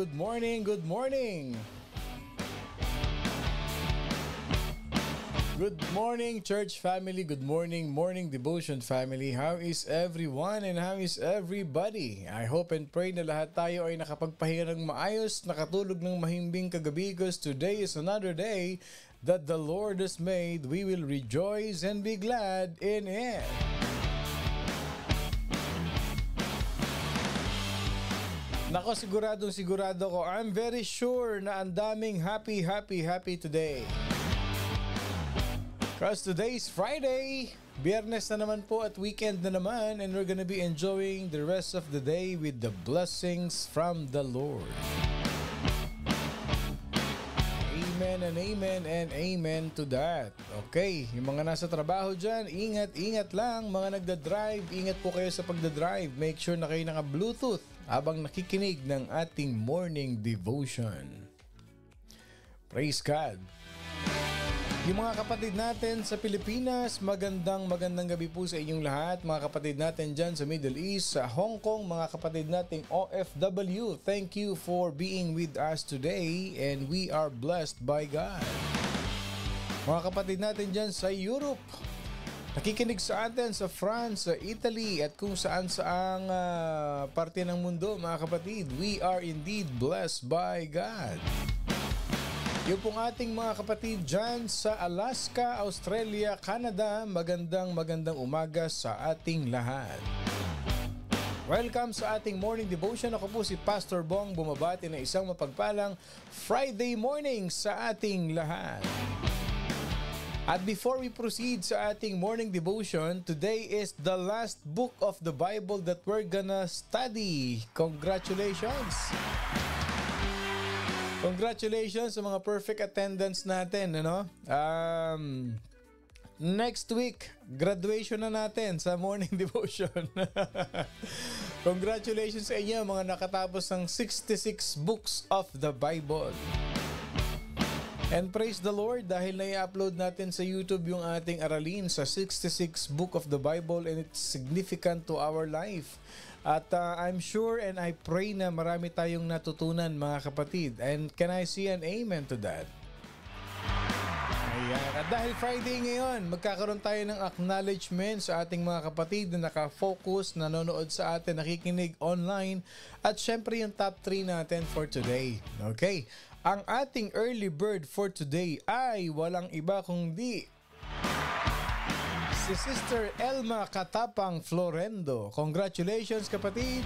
good morning, good morning. Good morning, church family. Good morning, morning devotion family. How is everyone and how is everybody? I hope and pray na lahat tayo ay nakapagpahinga ng maayos, nakatulog ng mahimbing kagabi because today is another day that the Lord has made. We will rejoice and be glad in it. Nako, sigurado ko. I'm very sure na ang daming happy today. Because today is Friday, Biyernes na naman po at weekend na naman, and we're gonna be enjoying the rest of the day with the blessings from the Lord. Amen and amen to that. Okay, yung mga nasa trabaho dyan, ingat lang. Mga nagda-drive, ingat po kayo sa pagda-drive. Make sure na kayo naka-Bluetooth habang nakikinig ng ating morning devotion. Praise God. Yung mga kapatid natin sa Pilipinas, magandang gabi po sa inyong lahat. Mga kapatid natin dyan sa Middle East, sa Hong Kong, mga kapatid nating OFW, thank you for being with us today and we are blessed by God. Mga kapatid natin dyan sa Europe, nakikinig sa atin sa France, sa Italy at kung saan-saang parte ng mundo, mga kapatid, we are indeed blessed by God. Yung pong ating mga kapatid dyan sa Alaska, Australia, Canada, magandang umaga sa ating lahat. Welcome sa ating morning devotion. Ako po si Pastor Bong, bumabati na isang mapagpalang Friday morning sa ating lahat. At before we proceed sa ating morning devotion, today is the last book of the Bible that we're gonna study. Congratulations! Congratulations sa mga perfect attendance natin, ano? Next week, graduation na natin sa morning devotion. Congratulations sa inyo mga nakatapos ng 66 books of the Bible. And praise the Lord dahil na-upload natin sa YouTube yung ating aralin sa 66 book of the Bible and it's significant to our life. At I'm sure and I pray na marami tayong natutunan mga kapatid. And can I see an amen to that? Ayan. At dahil Friday ngayon, magkakaroon tayo ng acknowledgement sa ating mga kapatid na nakafocus, nanonood sa atin, nakikinig online. At syempre yung top 3 natin for today. Okay. Ang ating early bird for today ay walang iba kundi si Sister Elma Katapang Florendo. Congratulations kapatid!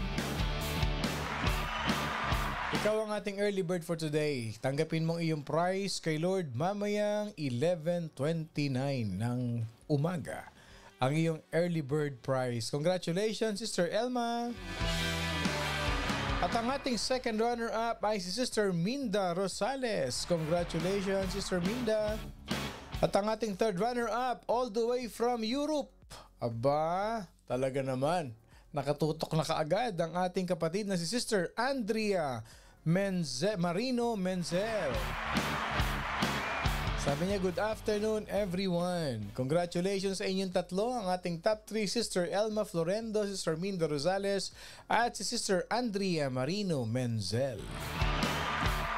Ikaw ang ating early bird for today. Tanggapin mong iyong prize kay Lord mamayang 11:29 ng umaga. Ang iyong early bird prize. Congratulations Sister Elma! At ang ating second runner-up ay si Sister Minda Rosales. Congratulations Sister Minda! At ang ating third runner-up all the way from Europe. Aba, talaga naman. Nakatutok na kaagad ang ating kapatid na si Sister Andrea Marino Menzel. Sabi niya, good afternoon everyone. Congratulations sa inyong tatlo. Ang ating top 3, Sister Elma Florendo, Sister Minda Rosales, at si Sister Andrea Marino Menzel.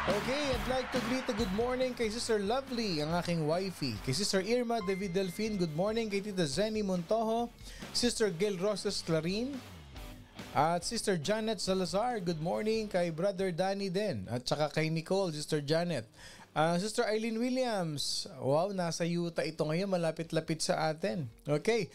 Okay, I'd like to greet a good morning kay Sister Lovely, ang aking wifey. Kay Sister Irma David Delfin, good morning. Kay Tita Zenny Montojo, Sister Gail Rosas Clarin, at Sister Janet Salazar, good morning. Kay Brother Danny din, at saka kay Nicole, Sister Janet. Sister Eileen Williams, wow, nasa Utah ito ngayon, malapit-lapit sa atin. Okay,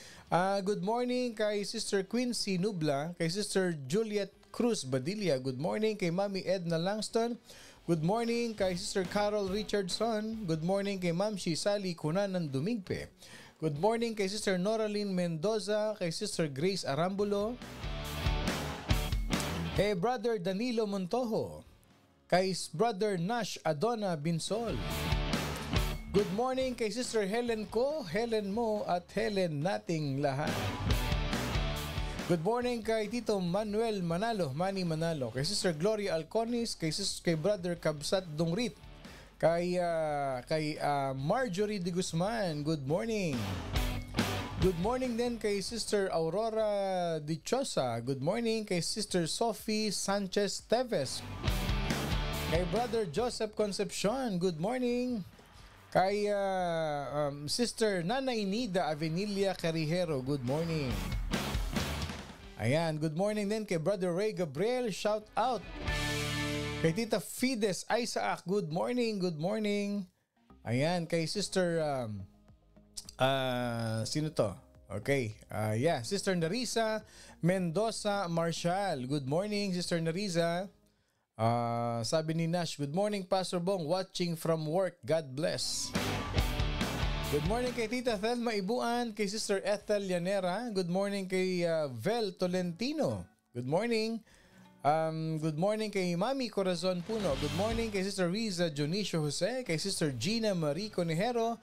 good morning kay Sister Quincy Nubla, kay Sister Juliet Cruz Badilla, good morning. Kay Mami Edna Langston, good morning. Kay Sister Carol Richardson, good morning. Kay Ma'am Sally Cunanan Dumigpe, good morning. Kay Sister Noraline Mendoza, kay Sister Grace Arambulo, kay Brother Danilo Montojo, kay Brother Nash Adona Binsol. Good morning kay Sister Helen ko, Helen mo at Helen nating lahat. Good morning kay Tito Manuel Manny Manalo, kay Sister Gloria Alconis, kay Brother Kabsat Dungrit, kay Marjorie de Guzman, good morning. Good morning din kay Sister Aurora Dichosa, good morning. Kay Sister Sophie Sanchez Teves, Kay Brother Joseph Concepcion, good morning. Kay Sister Nanay Nida Avenilia Carrijero, good morning. Ayan, good morning din kay Brother Ray Gabriel, shout out. Kay Tita Fides Isaac, good morning, good morning. Ayan, kay Sister sino to? Okay, Sister Narisa Mendoza Marshall, good morning Sister Narisa. Sabi ni Nash, good morning Pastor Bong, watching from work, God bless. Good morning kay Tita Thelma Ibuan, kay Sister Ethel Llanera, good morning kay Vel Tolentino, good morning. Good morning kay Mami Corazon Puno, good morning kay Sister Riza Dionisio Jose, kay Sister Gina Marie Conejero,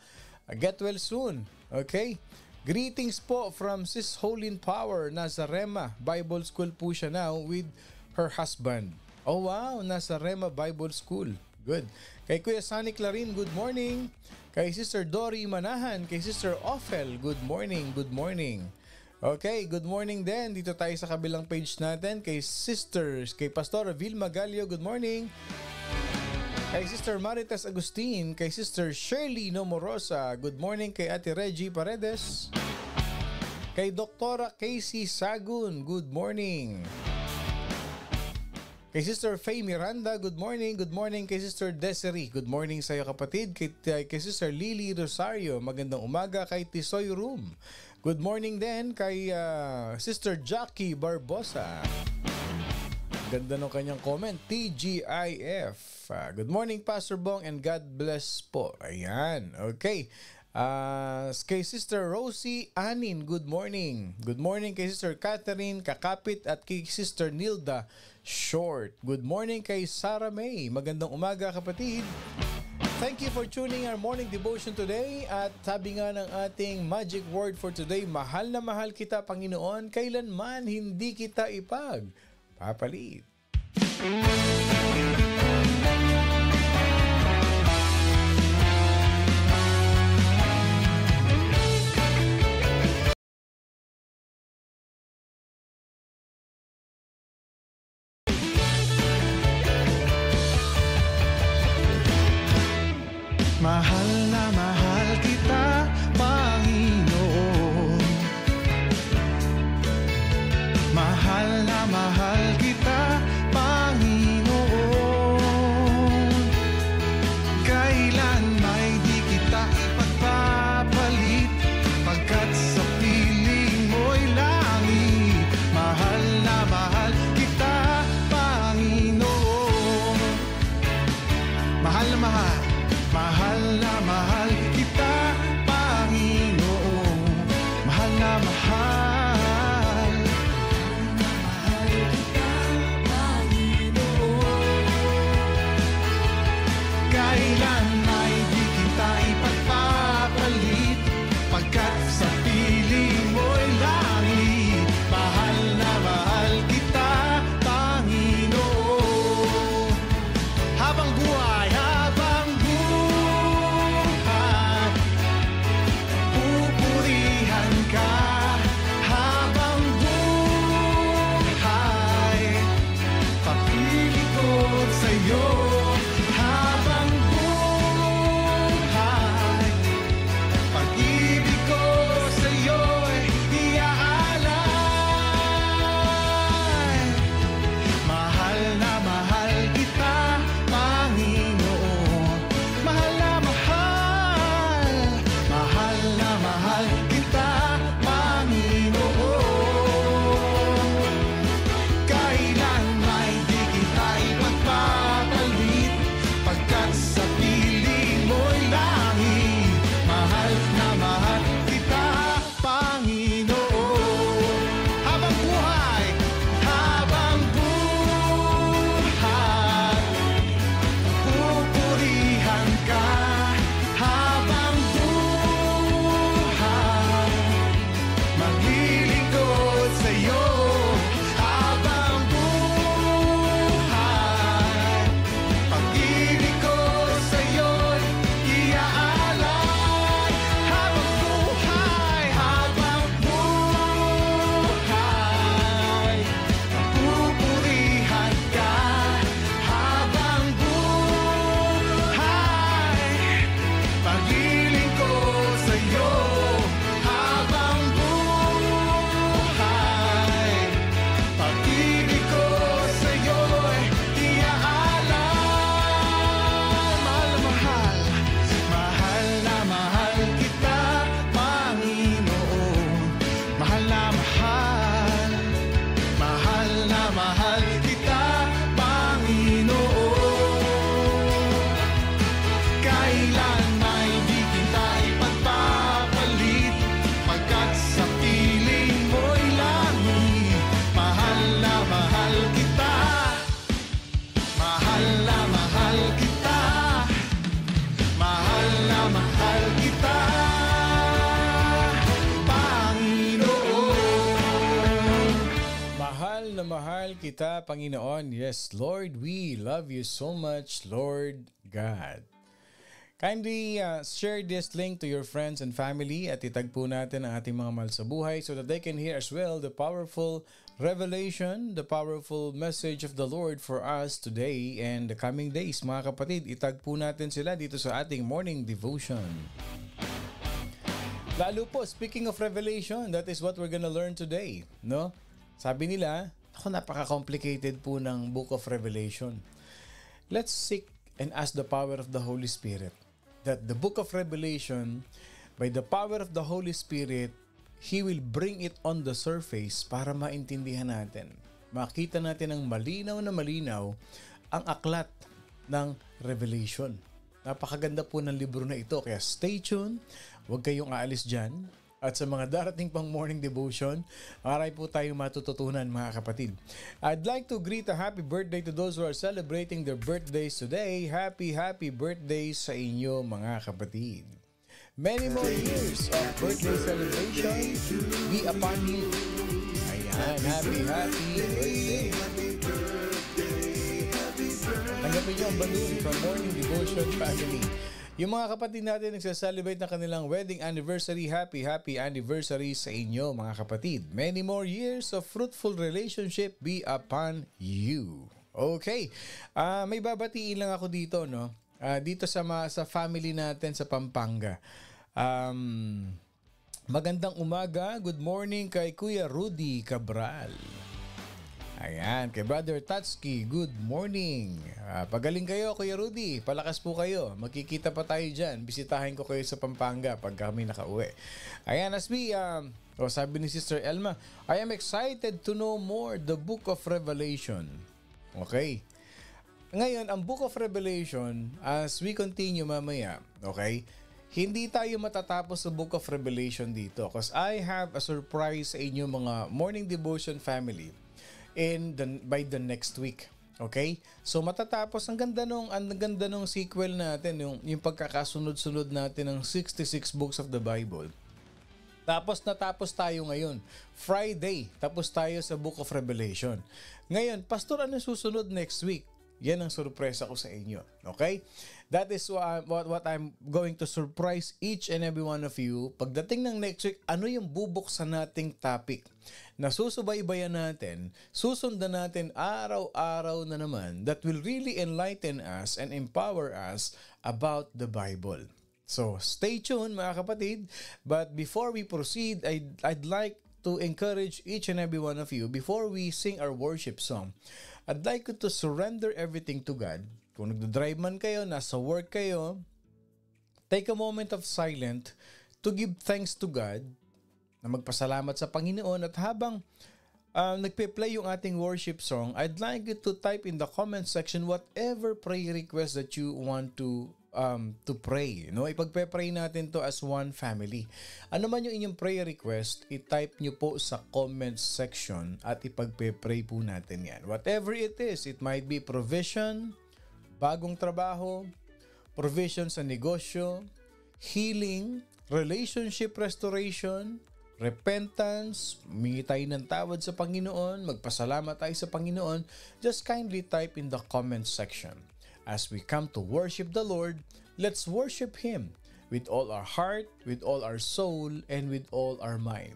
get well soon. Okay, greetings po from Sis Holy in Power, nasa Rema Bible School po siya now with her husband. Oh wow, nasa Rema Bible School. Good. Kay Kuya Sunny Clarin, good morning. Kay Sister Dory Manahan, kay Sister Ophel, good morning, good morning. Okay, good morning din. Dito tayo sa kabilang page natin. Kay Sisters, kay Pastor Vilma Gallo, good morning. Kay Sister Maritas Agustin, kay Sister Shirley Nomorosa, good morning. Kay Ate Reggie Paredes. Kay Doktora Casey Sagun, good morning. Kay Sister Faye Miranda, good morning. Good morning kay Sister Desiree. Good morning sa iyo kapatid. Kay Sister Lily Rosario, magandang umaga. Kay Tisoy Room, good morning din. Kay Sister Jackie Barbosa, ganda ng kanyang comment, TGIF. Good morning Pastor Bong and God bless po. Ayan, okay. Kay Sister Rosie Anin, good morning. Good morning kay Sister Catherine Kakapit at kay Sister Nilda Short. Good morning kay Sarah May. Magandang umaga kapatid. Thank you for tuning our morning devotion today. At sabi nga ng ating magic word for today, mahal na mahal kita Panginoon, kailanman hindi kita ipagpapalit. Mahal na mahal kita, Panginoon. Mahal na mahal kita, Panginoon. Kailan may di kita ipagpapalit, pagkat sa piling mo'y langit. Mahal na mahal kita, Panginoon. Mahal na mahal. Mahal na mahal kita, Panginoon. Mahal na mahal. Mahal kita, Panginoon. Kailan may di kita ipagpapalit, pagkat sa piling mo'y langit. Mahal na mahal kita, Panginoon. Habang buhay, pupurihan ka. na mahal kita, Panginoon. Yes, Lord, we love you so much, Lord God. Kindly share this link to your friends and family at itag po natin ang ating mga mahal sa buhay so that they can hear as well the powerful revelation, the powerful message of the Lord for us today and the coming days. Mga kapatid, itag po natin sila dito sa ating morning devotion. Lalo po, speaking of revelation, that is what we're gonna learn today, no? Sabi nila, napaka-complicated po ng Book of Revelation. Let's seek and ask the power of the Holy Spirit that the Book of Revelation, by the power of the Holy Spirit, He will bring it on the surface para maintindihan natin. Makita natin ng malinaw na malinaw ang aklat ng Revelation. Napakaganda po ng libro na ito, kaya stay tuned, huwag kayong aalis dyan. At sa mga darating pang morning devotion, marami po tayong matututunan mga kapatid. I'd like to greet a happy birthday to those who are celebrating their birthdays today. Happy birthday sa inyo mga kapatid. Many more years of birthday celebration be upon you. Ayan, happy birthday. Tanggapin niyo ang balloon from Morning Devotion Family. Yung mga kapatid natin nagsaselebrate na kanilang wedding anniversary, happy anniversary sa inyo mga kapatid. Many more years of fruitful relationship be upon you. Okay, may babatiin lang ako dito, no? Dito sa family natin sa Pampanga. Magandang umaga, good morning kay Kuya Rudy Cabral. Ayan, kay Brother Tatsuki, good morning. Pagaling kayo, Kuya Rudy. Palakas po kayo. Magkikita pa tayo dyan. Bisitahin ko kayo sa Pampanga pag kami nakauwi. Ayan, sabi ni Sister Elma, I am excited to know more the Book of Revelation. Okay. Ngayon, ang Book of Revelation, as we continue mamaya, okay, hindi tayo matatapos sa Book of Revelation dito because I have a surprise sa inyo mga morning devotion family by the next week. Okay? So matatapos ang ganda nung sequel natin, yung pagkakasunod-sunod natin ng 66 books of the Bible. Natapos tayo ngayon. Friday, tapos tayo sa Book of Revelation. Ngayon, Pastor, ano susunod next week? Yan ang surpresa ko sa inyo. Okay? That is what I'm going to surprise each and every one of you. Pagdating ng next week, ano yung bubuksan nating topic na susubaybayan natin, susundan natin araw-araw na naman that will really enlighten us and empower us about the Bible. So, stay tuned mga kapatid. But before we proceed, I'd like to encourage each and every one of you before we sing our worship song. I'd like you to surrender everything to God. Kung nagdadrive man kayo, nasa work kayo, take a moment of silence to give thanks to God, na magpasalamat sa Panginoon. At habang nagpe-play yung ating worship song, I'd like you to type in the comment section whatever prayer request that you want to pray. No? Ipagpe-pray natin to as one family. Ano man yung inyong prayer request, i-type nyo po sa comment section at ipagpe-pray po natin yan. Whatever it is, it might be provision, bagong trabaho, provision sa negosyo, healing, relationship restoration, repentance, humingi tayo ng tawad sa Panginoon, magpasalamat tayo sa Panginoon, just kindly type in the comment section. As we come to worship the Lord, let's worship Him with all our heart, with all our soul, and with all our mind,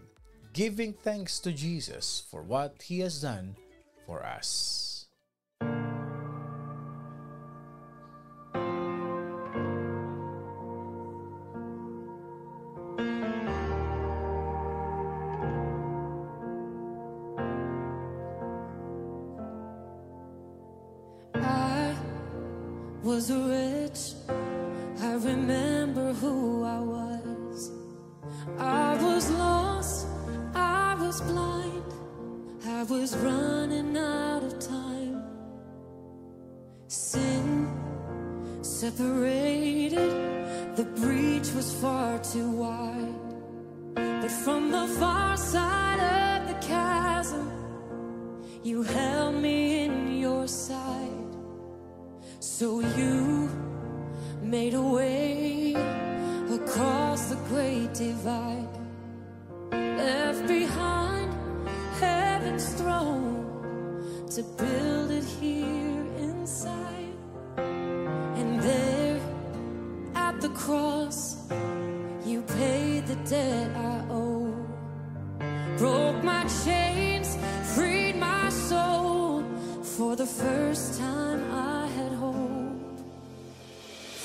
giving thanks to Jesus for what He has done for us. Was rich, I remember who I was. I was lost, I was blind, I was running out of time. Sin separated, the breach was far too wide. But from the far side of the chasm, you held me in your side. So you made a way across the great divide, left behind heaven's throne to build it here inside. And there at the cross, you paid the debt I owe. Broke my chains, freed my soul. For the first time I had hope.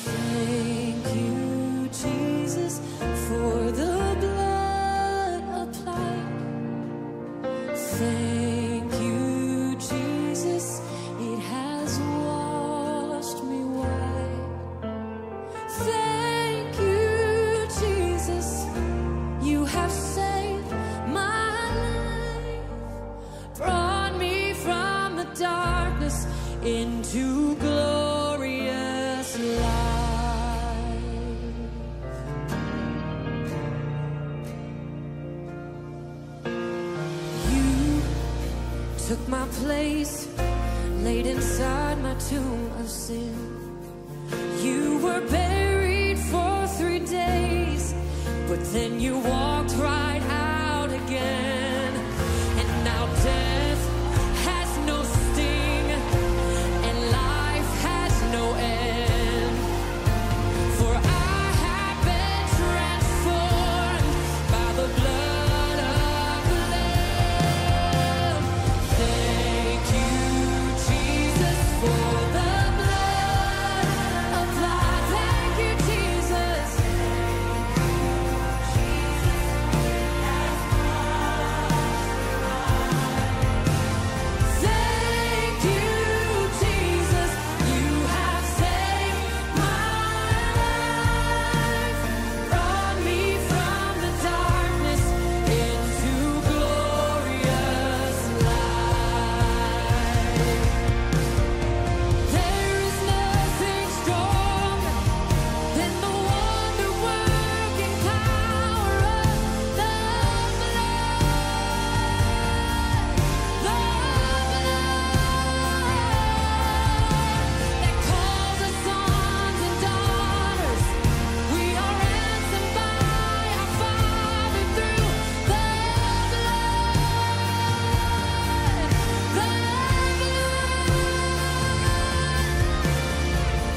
Thank you, Jesus, for the blood applied. Thank you, Jesus, it has washed me white. Thank you, Jesus, you have saved my life. Brought me from the darkness into glorious light. You took my place, laid inside my tomb of sin. You were buried for 3 days, but then you walked right out again. And now death has no sting, and life has no end. For I have been transformed by the blood of the Lamb. Thank you, Jesus, for the blood applied. Thank you, Jesus. Thank you, Jesus, you have saved my life. Brought me from the darkness into glorious light. There is nothing stronger than the wonder-working power of the that calls us sons and daughters. We are ransomed by our Father through the blood.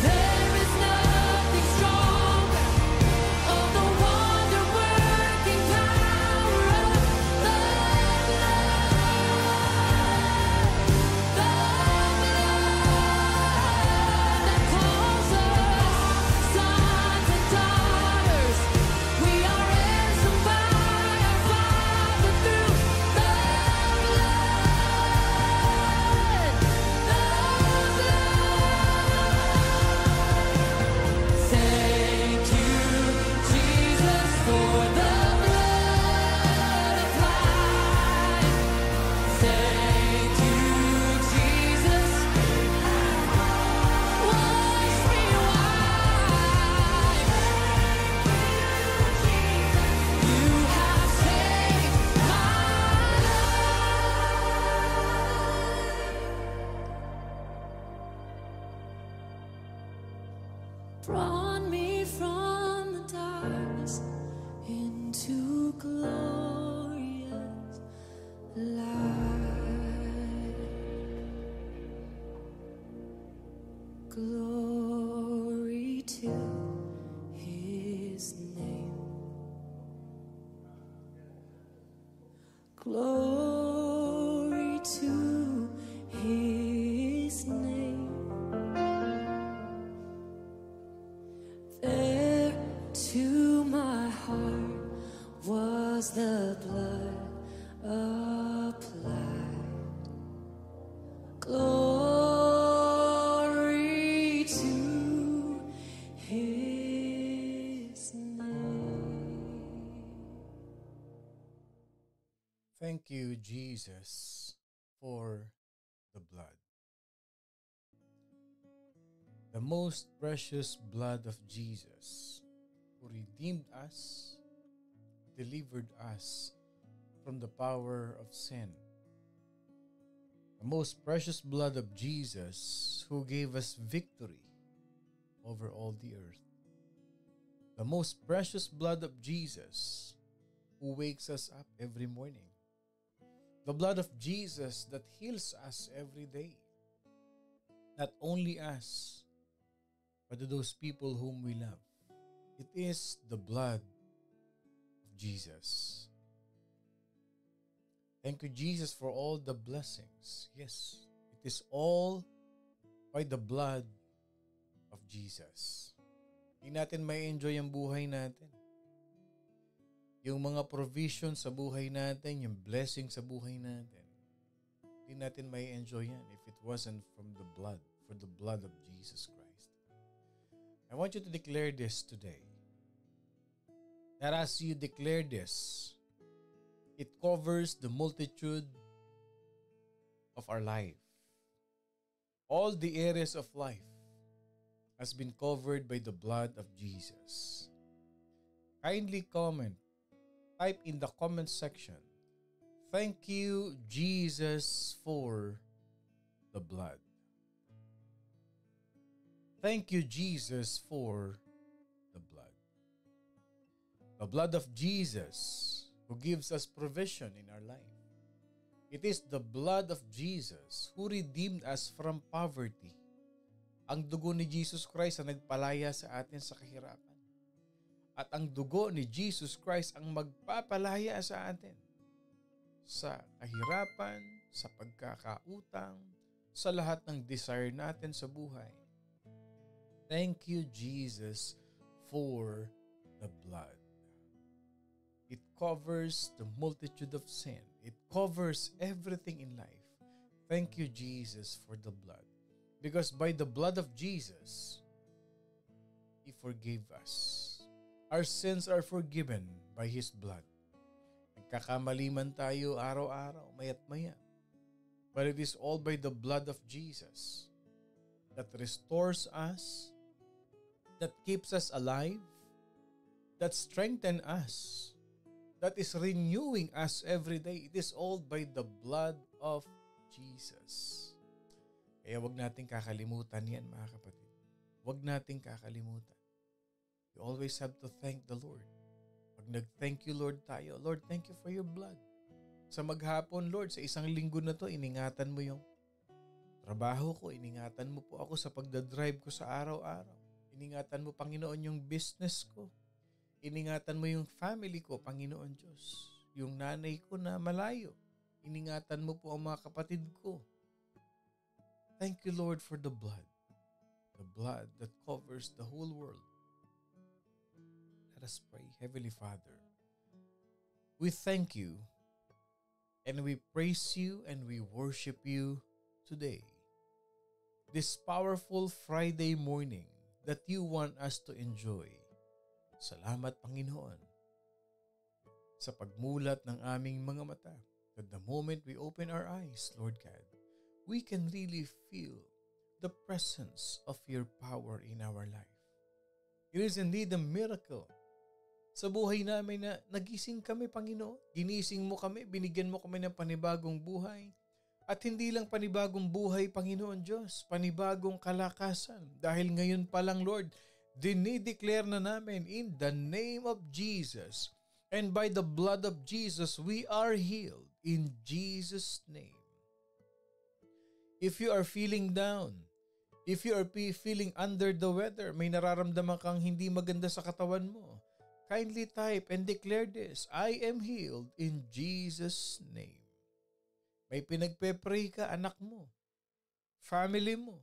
There is nothing stronger of the wonder-working power of the that calls us sons and daughters. We are ransomed by our Father through the blood. Thank you, Jesus, for the blood applied. Thank you, Jesus, wash me white. You have saved my life. Brought me from the darkness into glorious light. Glory to His name. Glory to His name. There to my heart was the blood applied. Glory to His name. Thank you, Jesus, for the blood. The most precious blood of Jesus, who redeemed us, delivered us from the power of sin. The most precious blood of Jesus, who gave us victory over all the earth. The most precious blood of Jesus, who wakes us up every morning. The blood of Jesus that heals us every day. Not only us, but to those people whom we love. It is the blood of Jesus. Thank you, Jesus, for all the blessings. Yes, it is all by the blood of Jesus. Hindi natin may enjoy ang buhay natin. Yung mga provision sa buhay natin, yung blessing sa buhay natin, hindi natin may enjoy yan if it wasn't from the blood, for the blood of Jesus Christ. I want you to declare this today. That as you declare this, it covers the multitude of our life. All the areas of life has been covered by the blood of Jesus. Kindly comment. Type in the comment section, thank you, Jesus, for the blood. Thank you, Jesus, for the blood. The blood of Jesus who gives us provision in our life. It is the blood of Jesus who redeemed us from poverty. Ang dugo ni Jesus Christ ang nagpalaya sa atin sa kahirapan. At ang dugo ni Jesus Christ ang magpapalaya sa atin sa kahirapan, sa pagkakautang, sa lahat ng desire natin sa buhay. Thank you, Jesus, for the blood. It covers the multitude of sin. It covers everything in life. Thank you, Jesus, for the blood. Because by the blood of Jesus, He forgave us. Our sins are forgiven by His blood. Nagkakamali man tayo araw-araw, maya't maya. But it is all by the blood of Jesus that restores us, that keeps us alive, that strengthens us, that is renewing us every day. It is all by the blood of Jesus. Kaya wag nating kakalimutan yan, mga kapatid. Wag nating kakalimutan. We always have to thank the Lord. Pag nag-thank you, Lord, tayo, Lord, thank you for your blood. Sa maghapon, Lord, sa isang linggo na to, iningatan mo yung trabaho ko, iningatan mo po ako sa pagdadrive ko sa araw-araw. Iningatan mo, Panginoon, yung business ko. Iningatan mo yung family ko, Panginoon Diyos. Yung nanay ko na malayo. Iningatan mo po ang mga kapatid ko. Thank you, Lord, for the blood. The blood that covers the whole world. Let us pray. Heavenly Father, we thank you and we praise you and we worship you today. This powerful Friday morning that you want us to enjoy. Salamat, Panginoon, sa pagmulat ng aming mga mata. That the moment we open our eyes, Lord God, we can really feel the presence of your power in our life. It is indeed a miracle sa buhay namin na nagising kami, Panginoon. Ginising mo kami, binigyan mo kami ng panibagong buhay. At hindi lang panibagong buhay, Panginoon Diyos, panibagong kalakasan. Dahil ngayon pa lang, Lord, dinideclare na namin in the name of Jesus and by the blood of Jesus, we are healed in Jesus' name. If you are feeling down, if you are feeling under the weather, may nararamdaman kang hindi maganda sa katawan mo, kindly type and declare this, I am healed in Jesus' name. May pinagpe-pray ka, anak mo, family mo.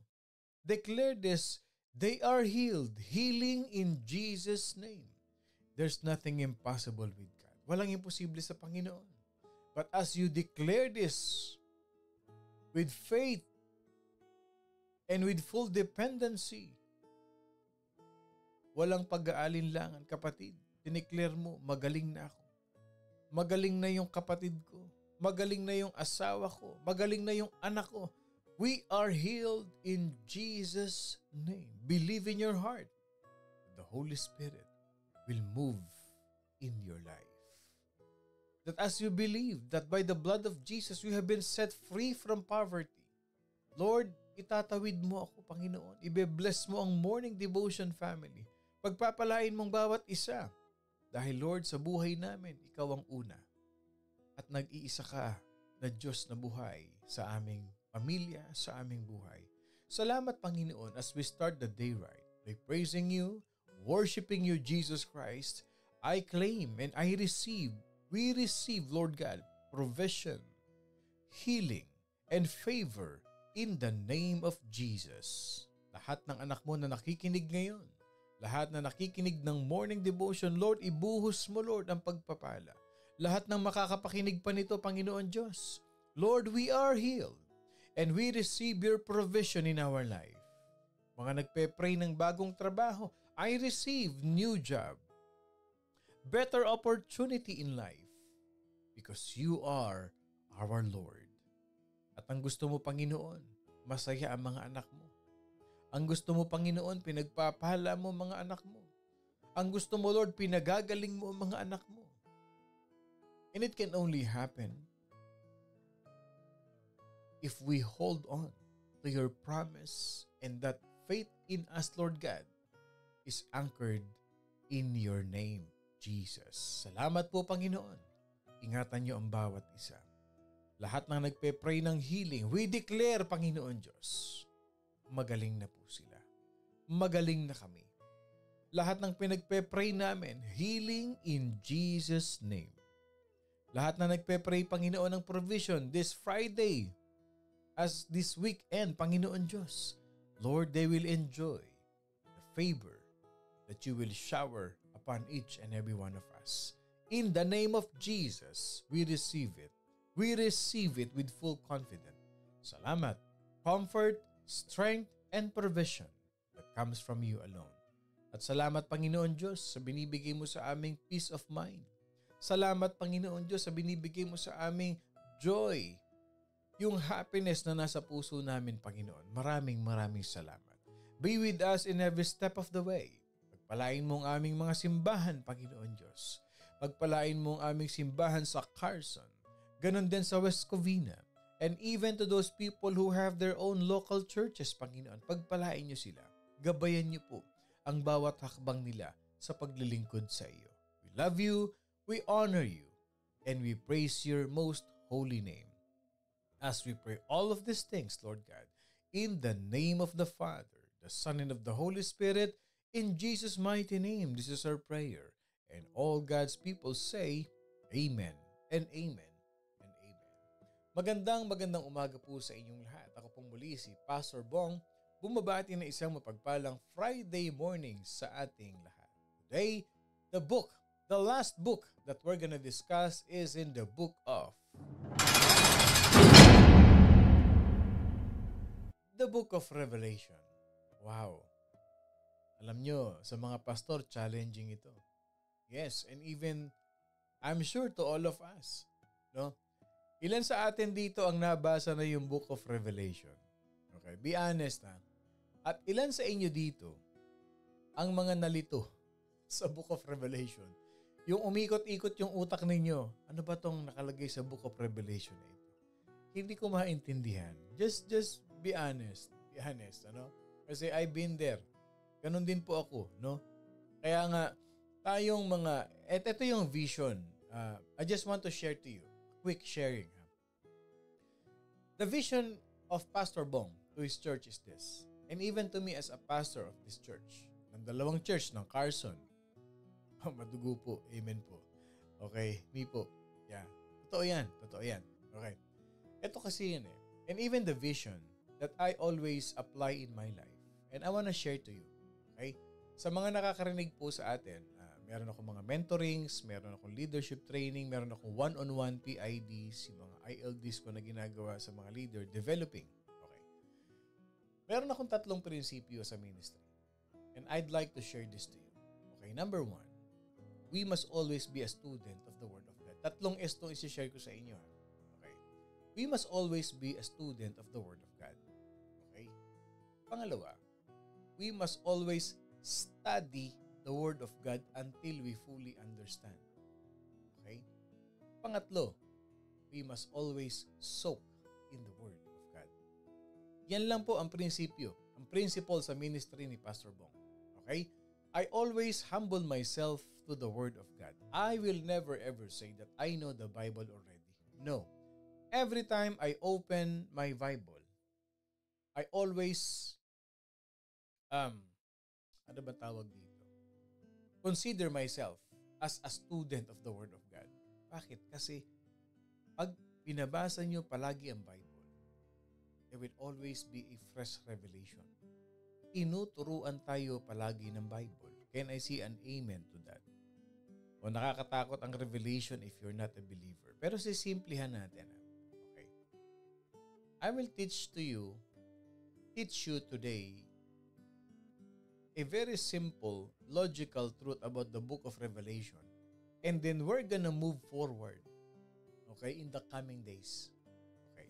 Declare this, they are healed. Healing in Jesus' name. There's nothing impossible with God. Walang imposible sa Panginoon. But as you declare this with faith and with full dependency, walang pag-aalinlangan, kapatid. Dineclare mo, magaling na ako. Magaling na yung kapatid ko. Magaling na yung asawa ko. Magaling na yung anak ko. We are healed in Jesus' name. Believe in your heart. The Holy Spirit will move in your life. That as you believe that by the blood of Jesus, you have been set free from poverty. Lord, itatawid mo ako, Panginoon. Ibe-bless mo ang morning devotion family. Pagpapalain mong bawat isa. Dahil Lord, sa buhay namin, Ikaw ang una. At nag-iisa ka na Diyos na buhay sa aming pamilya, sa aming buhay. Salamat, Panginoon, as we start the day right by praising you, worshiping you, Jesus Christ. I claim and we receive, Lord God, provision, healing, and favor in the name of Jesus. Lahat ng anak mo na nakikinig ngayon, lahat na nakikinig ng morning devotion, Lord, ibuhos mo, Lord, ang pagpapala. Lahat ng makakapakinig pa nito, Panginoon Diyos, Lord, we are healed and we receive your provision in our life. Mga nagpe-pray ng bagong trabaho, I receive new job, better opportunity in life because you are our Lord. At ang gusto mo, Panginoon, masaya ang mga anak mo. Ang gusto mo, Panginoon, pinagpapala mo mga anak mo. Ang gusto mo, Lord, pinagagaling mo mga anak mo. And it can only happen if we hold on to your promise and that faith in us, Lord God, is anchored in your name, Jesus. Salamat po, Panginoon. Ingatan niyo ang bawat isa. Lahat ng nagpe-pray ng healing, we declare, Panginoon Diyos, magaling na po sila. Magaling na kami. Lahat ng pinagpe-pray namin, healing in Jesus' name. Lahat na nagpe-pray, Panginoon, ng provision this Friday, as this weekend, Panginoon Diyos, Lord, they will enjoy the favor that you will shower upon each and every one of us. In the name of Jesus, we receive it. We receive it with full confidence. Salamat, comfort, strength, and provision that comes from you alone. At salamat, Panginoon Diyos, sa binibigay mo sa aming peace of mind. Salamat, Panginoon Diyos, sa binibigay mo sa aming joy. Yung happiness na nasa puso namin, Panginoon. Maraming salamat. Be with us in every step of the way. Pagpalain mo ang aming mga simbahan, Panginoon Diyos. Pagpalain mo ang aming simbahan sa Carson. Ganon din sa West Covina. And even to those people who have their own local churches, Panginoon, pagpalain niyo sila. Gabayan niyo po ang bawat hakbang nila sa paglilingkod sa iyo. We love you, we honor you, and we praise your most holy name. As we pray all of these things, Lord God, in the name of the Father, the Son, and of the Holy Spirit, in Jesus' mighty name, this is our prayer. And all God's people say, Amen and Amen. Magandang umaga po sa inyong lahat. Ako pong muli si Pastor Bong, bumabati na isang mapagpalang Friday morning sa ating lahat. Today, the last book that we're gonna discuss is in the book of Revelation. Wow! Alam nyo, sa mga pastor, challenging ito. Yes, and even, I'm sure to all of us, no? Ilan sa atin dito ang nabasa na yung Book of Revelation? Okay, be honest ha. At ilan sa inyo dito ang mga nalito sa Book of Revelation? Yung umikot-ikot yung utak ninyo, ano ba tong nakalagay sa Book of Revelation na ito? Hindi ko maintindihan. Just be honest. Be honest, ano? Kasi I've been there. Ganun din po ako, no? Kaya nga, tayong mga, ito yung vision. I just want to share to you. Quick sharing. The vision of Pastor Bong to his church is this. And even to me as a pastor of this church, ng dalawang church ng Carson. Madugo po. Amen po. Okay. Me po. Yeah. Totoo yan. Okay. Ito kasi yun eh. And even the vision that I always apply in my life. And I wanna share to you. Okay? Sa mga nakakarinig po sa atin, meron akong mga mentorings, meron akong leadership training, meron akong one-on-one PIDs, yung mga ILDs ko na ginagawa sa mga leader, developing. Okay. Meron akong 3 prinsipyo sa ministry. And I'd like to share this to you. Okay, number 1, we must always be a student of the Word of God. 3 itong isi-share ko sa inyo. Okay. We must always be a student of the Word of God. Okay. Pangalawa, we must always study the Word of God until we fully understand. Okay? Pangatlo, we must always soak in the Word of God. Yan lang po ang prinsipyo, ang principle sa ministry ni Pastor Bong. Okay? I always humble myself to the Word of God. I will never ever say that I know the Bible already. No. every time I open my Bible, I always, ano ba tawag dito? Consider myself as a student of the Word of God. Bakit? Kasi pag binabasa nyo palagi ang Bible, there will always be a fresh revelation. Tinuturuan tayo palagi ng Bible. Can I see an amen to that? O nakakatakot ang revelation if you're not a believer. Pero sisimplihan natin. Okay. I will teach you today a very simple, logical truth about the book of Revelation. And then we're gonna move forward. Okay? In the coming days. Okay.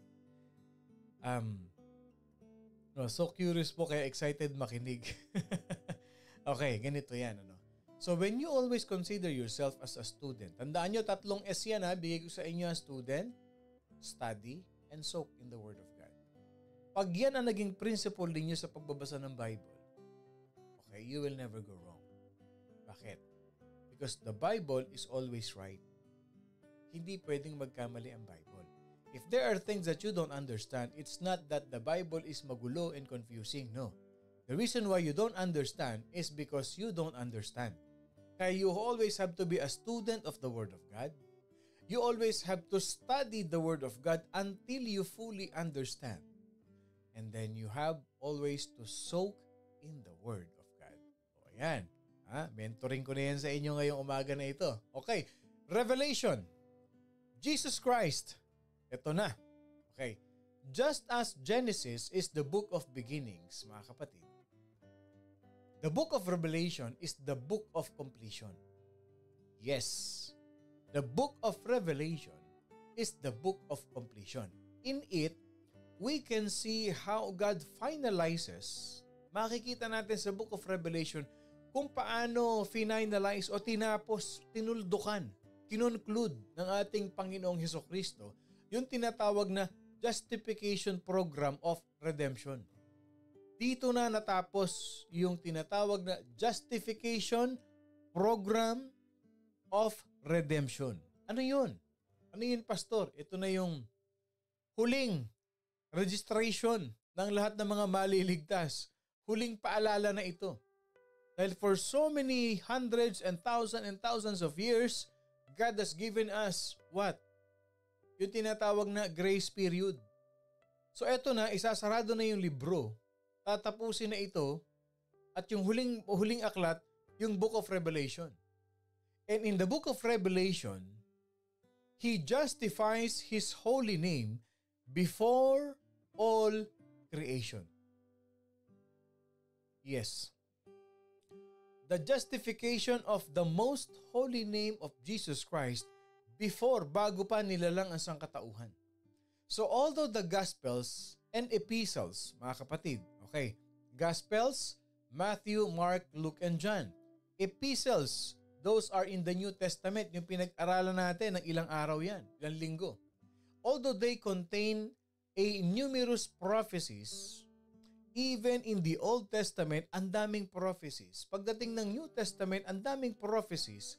So curious po kaya excited makinig. Okay, ganito yan. So when you always consider yourself as a student, tandaan nyo, 3 S yan ha, bigay ko sa inyo as student, study, and soak in the Word of God. Pag yan ang naging principle ninyo sa pagbabasa ng Bible, okay, you will never go wrong. Bakit? Because the Bible is always right. Hindi pwedeng magkamali ang Bible. If there are things that you don't understand, it's not that the Bible is magulo and confusing. No. The reason why you don't understand is because you don't understand. Kaya you always have to be a student of the Word of God. You always have to study the Word of God until you fully understand. And then you have always to soak in the Word of God. O yan. Mentoring ko na yan sa inyo ngayong umaga na ito. Okay. Revelation. Jesus Christ. Ito na. Okay. Just as Genesis is the book of beginnings, mga kapatid, the book of Revelation is the book of completion. Yes. The book of Revelation is the book of completion. In it, we can see how God finalizes. Makikita natin sa book of Revelation kung paano finalize o tinapos, tinuldukan, kinunclude ng ating Panginoong Hesukristo yung tinatawag na justification program of redemption. Dito na natapos yung tinatawag na justification program of redemption. Ano yun? Ano yun, Pastor? Ito na yung huling registration ng lahat ng mga maliligtas. Huling paalala na ito. Dahil for so many hundreds and thousands of years, God has given us what? Yung tinatawag na grace period. So eto na, isasarado na yung libro. Tatapusin na ito at yung huling aklat, yung Book of Revelation. And in the Book of Revelation, He justifies His holy name before all creation. Yes. The justification of the most holy name of Jesus Christ bago pa nilalang ang sangkatauhan. So although the Gospels and Epistles, mga kapatid, okay, Gospels, Matthew, Mark, Luke, and John. Epistles, those are in the New Testament, yung pinag-aralan natin ng ilang araw yan, ilang linggo. Although they contain a numerous prophecies, even in the Old Testament, ang daming prophecies. Pagdating ng New Testament, ang daming prophecies.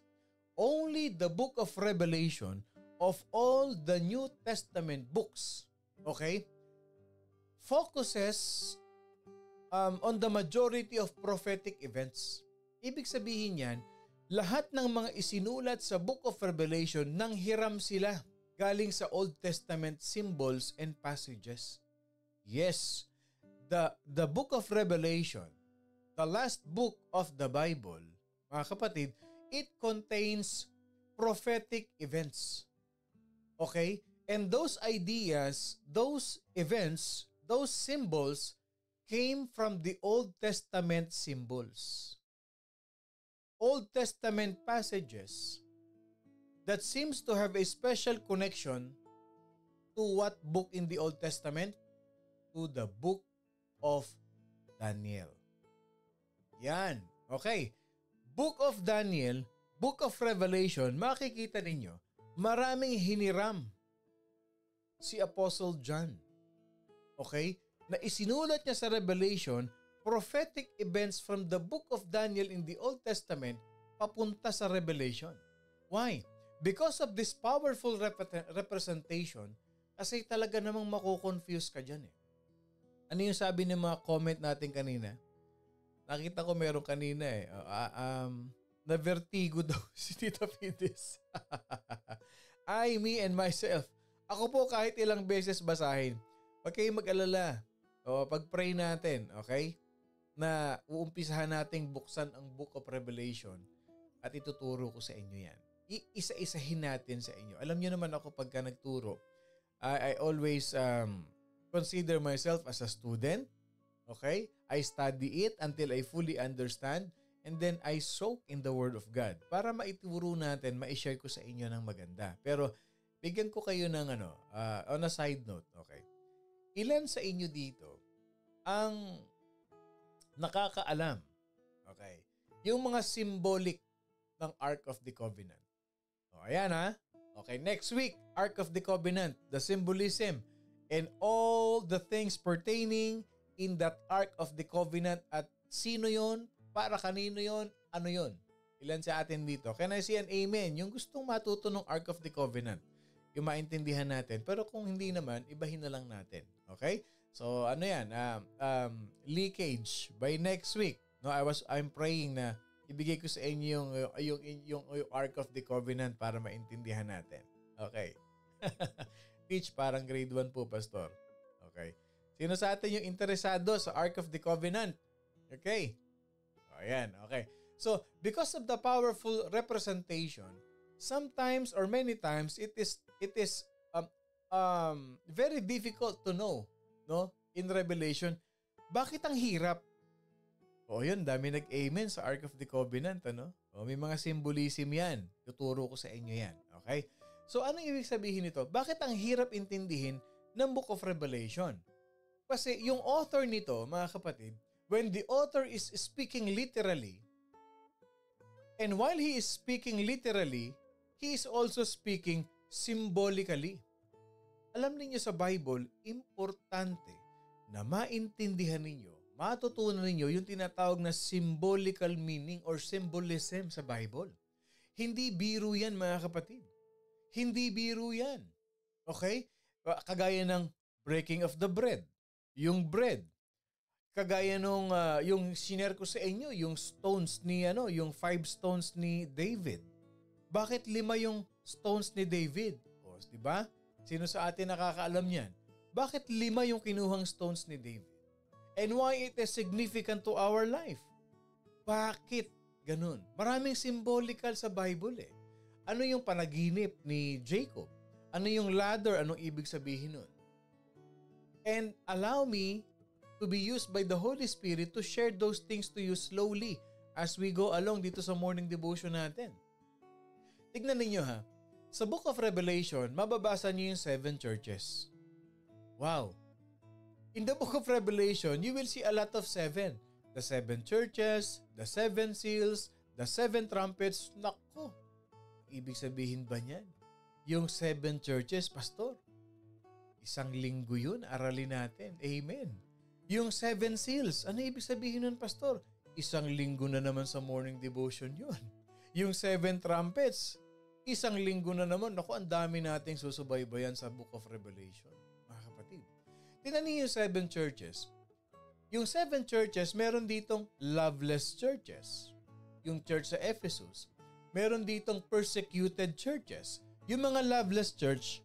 Only the book of Revelation of all the New Testament books, okay, focuses on the majority of prophetic events. Ibig sabihin yan, lahat ng mga isinulat sa Book of Revelation nang hiram sila galing sa Old Testament symbols and passages. Yes, the Book of Revelation, the last book of the Bible, mga kapatid, it contains prophetic events. Okay? And those ideas, those events, those symbols came from the Old Testament symbols. Old Testament passages that seems to have a special connection to what book in the Old Testament? To the book of Daniel. Yan. Okay. Book of Daniel, Book of Revelation, makikita ninyo, maraming hiniram si Apostle John. Okay? Na isinulat niya sa Revelation, prophetic events from the Book of Daniel in the Old Testament papunta sa Revelation. Why? Because of this powerful representation, Kasi talaga namang mako-confuse ka dyan eh. Ano yung sabi ng mga comment natin kanina? Nakita ko meron kanina eh. Na vertigo daw si Tita Fides. I, me and myself. Ako po kahit ilang beses basahin. Huwag kayong mag-alala. O pag-pray natin, okay? Na uumpisahan nating buksan ang Book of Revelation at ituturo ko sa inyo yan. Iisa-isahin natin sa inyo. Alam niyo naman ako pagka nagturo, I always consider myself as a student. Okay? I study it until I fully understand and then I soak in the Word of God para maituro natin, ma-share ko sa inyo ng maganda. Pero bigyan ko kayo ng on a side note, okay? Ilan sa inyo dito ang nakakaalam, okay, yung mga symbolic ng Ark of the Covenant? O, ayan ha. Okay, next week, Ark of the Covenant, the symbolism, and all the things pertaining in that Ark of the Covenant at sino yon, para kanino yon, ano yon. Ilan sa atin dito? Can I see an amen? Yung gustong matuto ng Ark of the Covenant, yung maintindihan natin. Pero kung hindi naman, ibahin na lang natin. Okay? So ano yan? Leakage by next week. No, I'm praying na ibigay ko sa inyo yung Ark of the Covenant para maintindihan natin. Okay. Teach parang grade 1 po, Pastor. Okay. Sino sa atin yung interesado sa Ark of the Covenant? Okay. Ayan. Okay. So, because of the powerful representation, sometimes or many times it is very difficult to know, no? In Revelation, bakit ang hirap? O yun, dami nag-amen sa Ark of the Covenant, ano? O may mga symbolism yan. Tuturo ko sa inyo yan. Okay? So ano ibig sabihin nito? Bakit ang hirap intindihin ng Book of Revelation? Kasi yung author nito, mga kapatid, when the author is speaking literally, and while he is speaking literally, he is also speaking symbolically. Alam niyo sa Bible, importante na maintindihan ninyo, matutunan ninyo yung tinatawag na symbolical meaning or symbolism sa Bible. Hindi biro yan, mga kapatid. Hindi biro yan. Okay? Kagaya ng breaking of the bread. Yung bread. Kagaya nung yung sinare ko sa inyo, yung stones ni yung 5 stones ni David. Bakit 5 yung stones ni David? O, di ba? Sino sa atin nakakaalam niyan? Bakit 5 yung kinuhang stones ni David? And why it is significant to our life? Bakit ganun? Maraming symbolical sa Bible eh. Ano yung panaginip ni Jacob? Ano yung ladder? Anong ibig sabihin nun? And allow me to be used by the Holy Spirit to share those things to you slowly as we go along dito sa morning devotion natin. Tignan ninyo ha. Sa Book of Revelation, mababasa niyo yung 7 churches. Wow! In the Book of Revelation, you will see a lot of 7. The 7 churches, the 7 seals, the 7 trumpets. Naku! Ibig sabihin ba niyan? Yung 7 churches, Pastor. Isang linggo yun, aralin natin. Amen. Yung 7 seals, ano ibig sabihin nun, Pastor? Isang linggo na naman sa morning devotion yun. Yung 7 trumpets, isang linggo na naman. Naku, ang dami nating susubaybayan sa Book of Revelation. Mga kapatid. Tingnan niyo yung 7 churches. Yung 7 churches, meron ditong loveless churches. Yung church sa Ephesus. Meron ditong persecuted churches. Yung mga loveless church,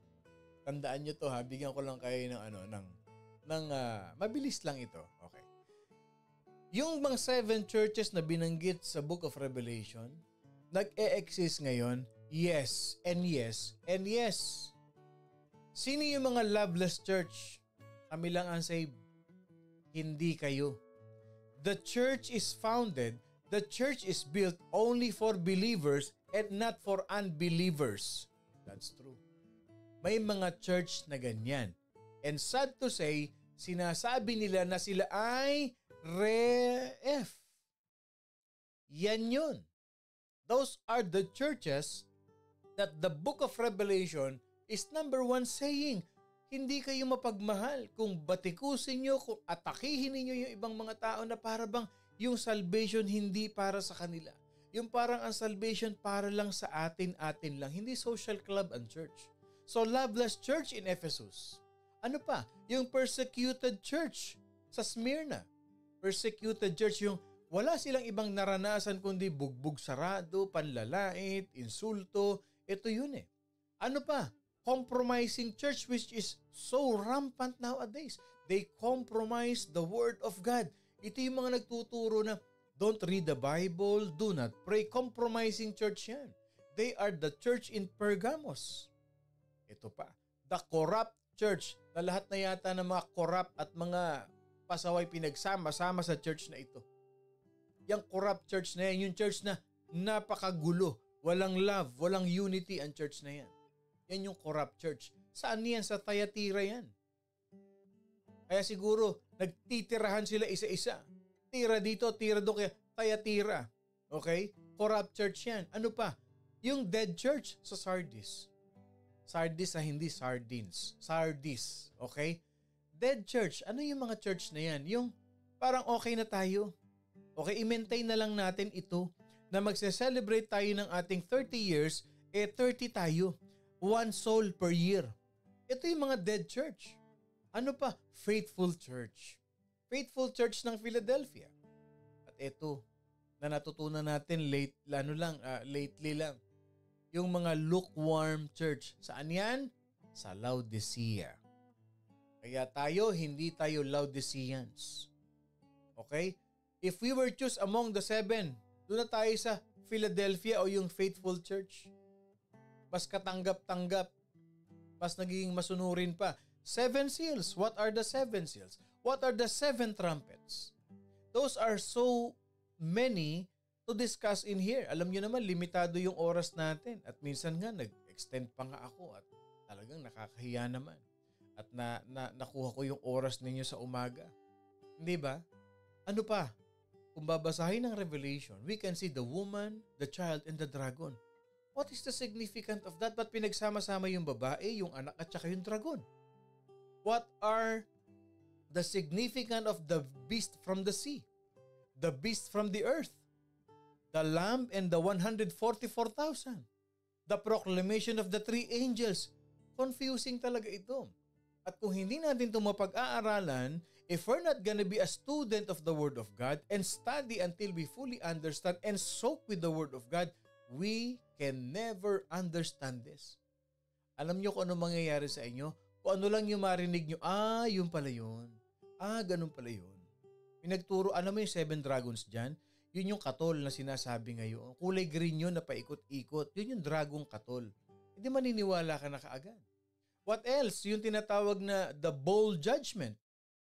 tandaan nyo to ha, bigyan ko lang kayo ng mabilis lang ito. Okay. Yung mga 7 churches na binanggit sa Book of Revelation, nag-e-exist ngayon, yes, and yes, and yes. Sino yung mga loveless church? Kami lang ang saved. Hindi kayo. The church is founded, the church is built only for believers and not for unbelievers. That's true. May mga church na ganyan. And sad to say, sinasabi nila na sila ay ref. Yan yun. Those are the churches that the Book of Revelation is number 1 saying, hindi kayo mapagmahal kung batikusin nyo, kung atakihin ninyo yung ibang mga tao na para bang yung salvation hindi para sa kanila. Yung parang ang salvation para lang sa atin lang. Hindi social club ang church. So loveless church in Ephesus. Ano pa? Yung persecuted church sa Smyrna. Persecuted church, yung wala silang ibang naranasan kundi bugbog sarado, panlalait, insulto. Ito yun eh. Ano pa? Compromising church, which is so rampant nowadays. They compromise the word of God. Ito yung mga nagtuturo na don't read the Bible, do not pray. Compromising church yan. They are the church in Pergamos. Ito pa, the corrupt church, na lahat na yata ng mga corrupt at mga pasaway pinagsama-sama sa church na ito. Yung corrupt church na yan, yung church na napakagulo, walang love, walang unity ang church na yan. Yan yung corrupt church. Saan yan? Sa Thyatira yan. Kaya siguro, nagtitirahan sila isa-isa. Tira dito, tira doon, kaya Thyatira. Okay? Corrupt church yan. Ano pa? Yung dead church sa Sardis. Sardis na hindi sardines. Sardis. Okay? Dead church. Ano yung mga church na yan? Yung parang okay na tayo. Okay, i-maintain na lang natin ito na magse-celebrate tayo ng ating 30 years, 30 tayo. 1 soul per year. Ito yung mga dead church. Ano pa? Faithful church. Faithful church ng Philadelphia. At ito, na natutunan natin lately lang. Yung mga lukewarm church. Saan yan? Sa Laodicea. Kaya tayo, hindi tayo Laodiceans. Okay? If we were choose among the 7, doon na tayo sa Philadelphia o yung faithful church. Mas katanggap-tanggap. Mas naging masunurin pa. 7 seals. What are the 7 seals? What are the 7 trumpets? Those are so many to discuss in here. Alam nyo naman, limitado yung oras natin. At minsan nga, nag-extend pa nga ako at talagang nakakahiya naman. At nakuha ko yung oras ninyo sa umaga. Hindi ba? Ano pa? Kung babasahin ng Revelation, we can see the woman, the child, and the dragon. What is the significance of that? Ba't pinagsama-sama yung babae, yung anak, at saka yung dragon? What are the significance of the beast from the sea? The beast from the earth? The lamb and the 144,000? The proclamation of the 3 angels? Confusing talaga ito. At kung hindi natin ito mapag-aaralan, if we're not gonna be a student of the Word of God and study until we fully understand and soak with the Word of God, we can never understand this. Alam nyo kung ano mangyayari sa inyo? Kung ano lang yung marinig nyo, yun pala yun. Ganun pala yun. Pinagturo, alam mo yung 7 dragons dyan? Yun yung katol na sinasabi ngayon. Kulay green yun na paikot-ikot. Yun yung dragong katol. Hindi maniniwala ka na kaagad. What else? Yung tinatawag na the bowl judgment.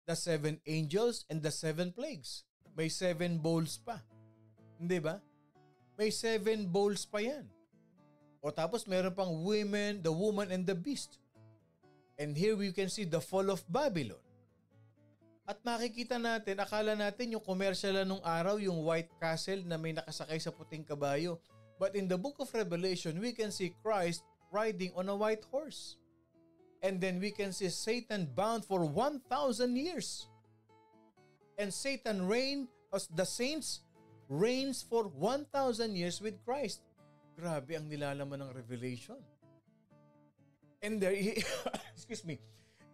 The 7 angels and the 7 plagues. May 7 bowls pa. Hindi ba? May 7 bowls pa yan. O tapos meron pang the woman and the beast. And here we can see the fall of Babylon. At makikita natin, akala natin yung commercial nung araw, yung White Castle na may nakasakay sa puting kabayo. But in the book of Revelation, we can see Christ riding on a white horse. And then we can see Satan bound for 1,000 years. And Satan the saints reigns for 1,000 years with Christ. Grabe ang nilalaman ng Revelation. And there,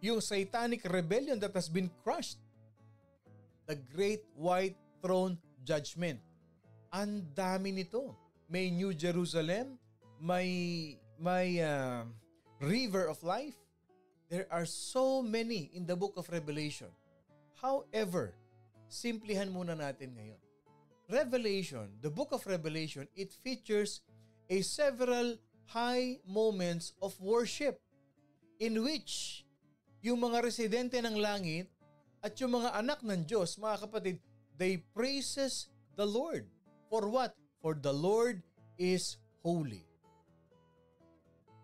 yung satanic rebellion that has been crushed. The Great White Throne Judgment. Ang dami nito. May New Jerusalem, may River of Life. There are so many in the book of Revelation. However, simplihan muna natin ngayon. Revelation, the book of Revelation, it features several high moments of worship in which yung mga residente ng langit at yung mga anak ng Diyos, mga kapatid, they praises the Lord. For what? For the Lord is holy.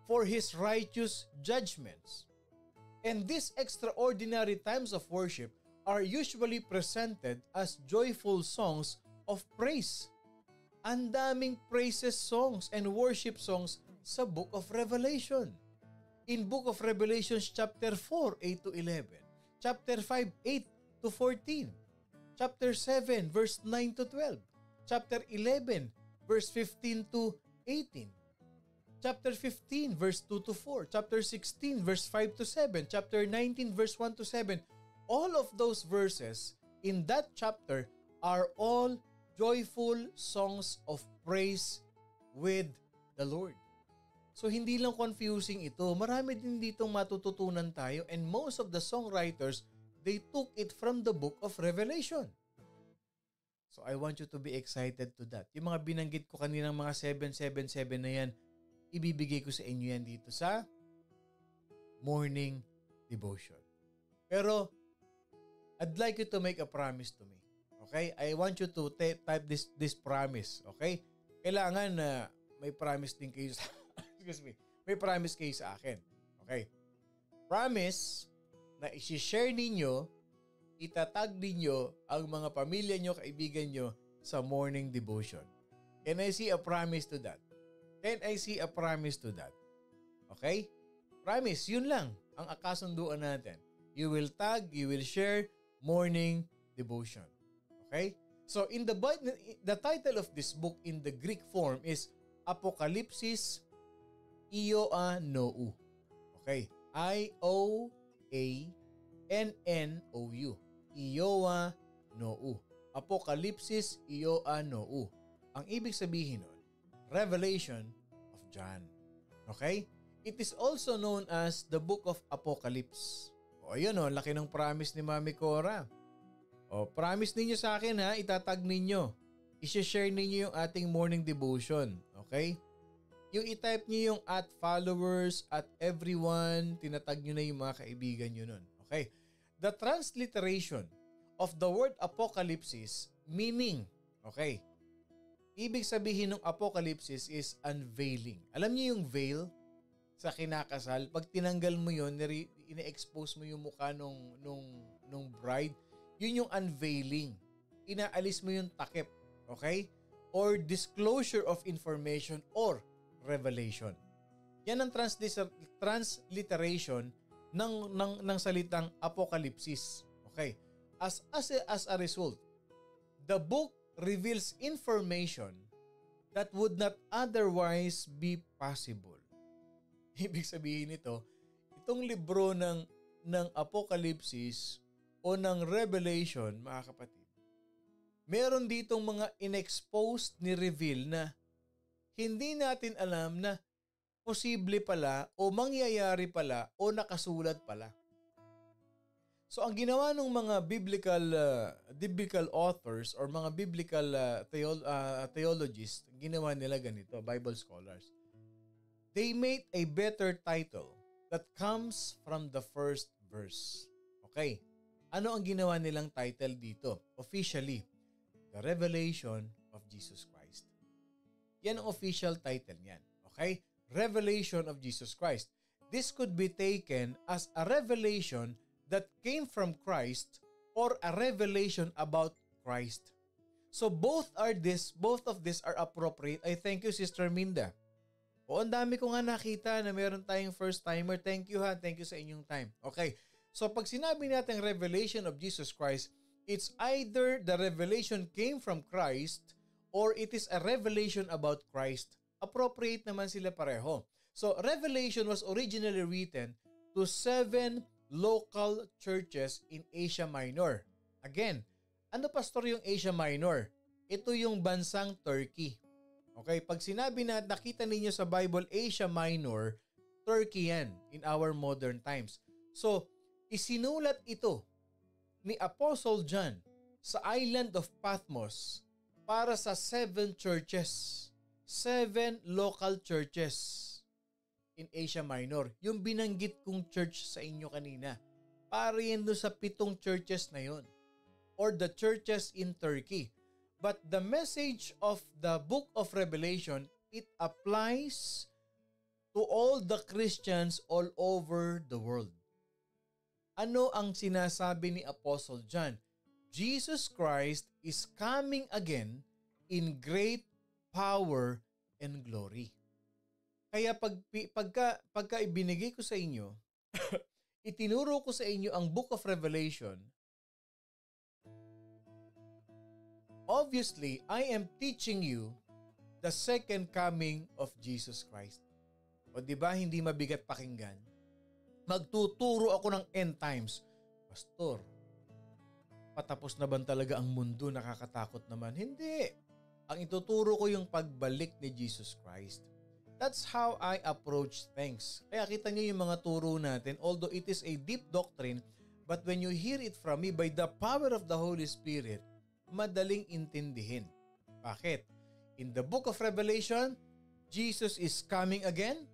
For His righteous judgments. And these extraordinary times of worship are usually presented as joyful songs of praise. Ang daming praises songs and worship songs sa Book of Revelation. In Book of Revelation chapter 4, 8 to 11. Chapter 5, 8 to 14. Chapter 7, verse 9 to 12. Chapter 11, verse 15 to 18. chapter 15 verse 2 to 4, chapter 16 verse 5 to 7, chapter 19 verse 1 to 7. All of those verses in that chapter are all joyful songs of praise with the Lord. So hindi lang confusing ito, marami din ditong matututunan tayo, and most of the songwriters, they took it from the book of Revelation. So I want you to be excited to that. Yung mga binanggit ko kaninang mga 777 na yan, ibibigay ko sa inyo yan dito sa morning devotion. Pero I'd like you to make a promise to me. Okay? I want you to type this promise. Okay? Kailangan na may promise din kayo sa excuse me. May promise kayo sa akin. Okay? Promise na i-share ninyo, itatag ninyo ang mga pamilya nyo, kaibigan nyo sa morning devotion. Can I see a promise to that? Can I see a promise to that? Okay? Promise, yun lang ang akasunduan natin. You will tag, you will share morning devotion. Okay? So in the title of this book in the Greek form is Apokalipsis Ioannou. Okay? Ioannou. Ioannou. Apokalipsis Ioannou. Ang ibig sabihin nun, Revelation of John. Okay? It is also known as the Book of Apocalypse. O ayun o, laki ng promise ni Mami Cora. O promise ninyo sa akin ha, itatag ninyo. I-share ninyo yung ating morning devotion. Okay? Yung i-type nyo yung @followers, @everyone, tinatag nyo na yung mga kaibigan nyo nun. Okay? The transliteration of the word apocalypse meaning, okay, ibig sabihin ng apocalypse is unveiling. Alam niyo yung veil sa kinakasal? Pag tinanggal mo yun, ina-expose mo yung mukha nung bride, yun yung unveiling. Inaalis mo yung takip. Okay? Or disclosure of information or revelation. Yan ang transliteration ng salitang apokalipsis. Okay? As a result, the book reveals information that would not otherwise be possible. Ibig sabihin nito, itong libro ng Apokalipsis o ng Revelation, mga kapatid, meron ditong mga inexposed ni reveal na hindi natin alam na posible pala o mangyayari pala o nakasulat pala. So ang ginawa ng mga biblical authors or mga biblical theologists, ginawa nila ganito, Bible scholars. They made a better title that comes from the first verse. Okay. Ano ang ginawa nilang title dito? Officially, The Revelation of Jesus Christ. Yan ang official title niyan. Okay? Revelation of Jesus Christ. This could be taken as a revelation that came from Christ or a revelation about Christ. So both of these are appropriate. I thank you, Sister Minda. O, ang dami ko nga nakita na meron tayong first timer. Thank you ha. Thank you sa inyong time. Okay. So pag sinabi natin revelation of Jesus Christ, it's either the revelation came from Christ or it is a revelation about Christ. Appropriate naman sila pareho. So Revelation was originally written to 7 local churches in Asia Minor. Again, ano pastor yung Asia Minor? Ito yung bansang Turkey. Okay, pag sinabi na nakita ninyo sa Bible Asia Minor, Turkey yan in our modern times. So, isinulat ito ni Apostle John sa island of Patmos para sa 7 churches. 7 local churches in Asia Minor. Yung binanggit kong church sa inyo kanina. Para yan doon sa 7 churches na yon. Or the churches in Turkey. But the message of the book of Revelation, it applies to all the Christians all over the world. Ano ang sinasabi ni Apostle John? Jesus Christ is coming again in great power and glory. Kaya pagka ibinigay ko sa inyo, itinuro ko sa inyo ang Book of Revelation, obviously, I am teaching you the second coming of Jesus Christ. O di ba hindi mabigat pakinggan? Magtuturo ako ng end times. Pastor, patapos na ba talaga ang mundo? Nakakatakot naman. Hindi. Ang ituturo ko yung pagbalik ni Jesus Christ. That's how I approach things. Kaya kita niyo yung mga turo natin, although it is a deep doctrine, but when you hear it from me by the power of the Holy Spirit, madaling intindihin. Bakit? In the book of Revelation, Jesus is coming again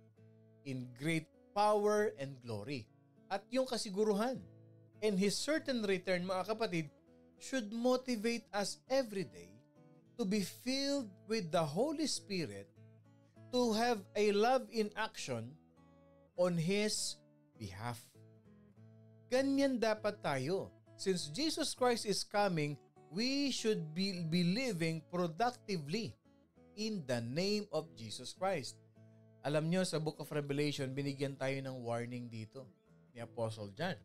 in great power and glory. At yung kasiguruhan and His certain return, mga kapatid, should motivate us every day to be filled with the Holy Spirit, to have a love in action on His behalf. Ganyan dapat tayo. Since Jesus Christ is coming, we should be living productively in the name of Jesus Christ. Alam nyo, sa Book of Revelation, binigyan tayo ng warning dito ni Apostle John.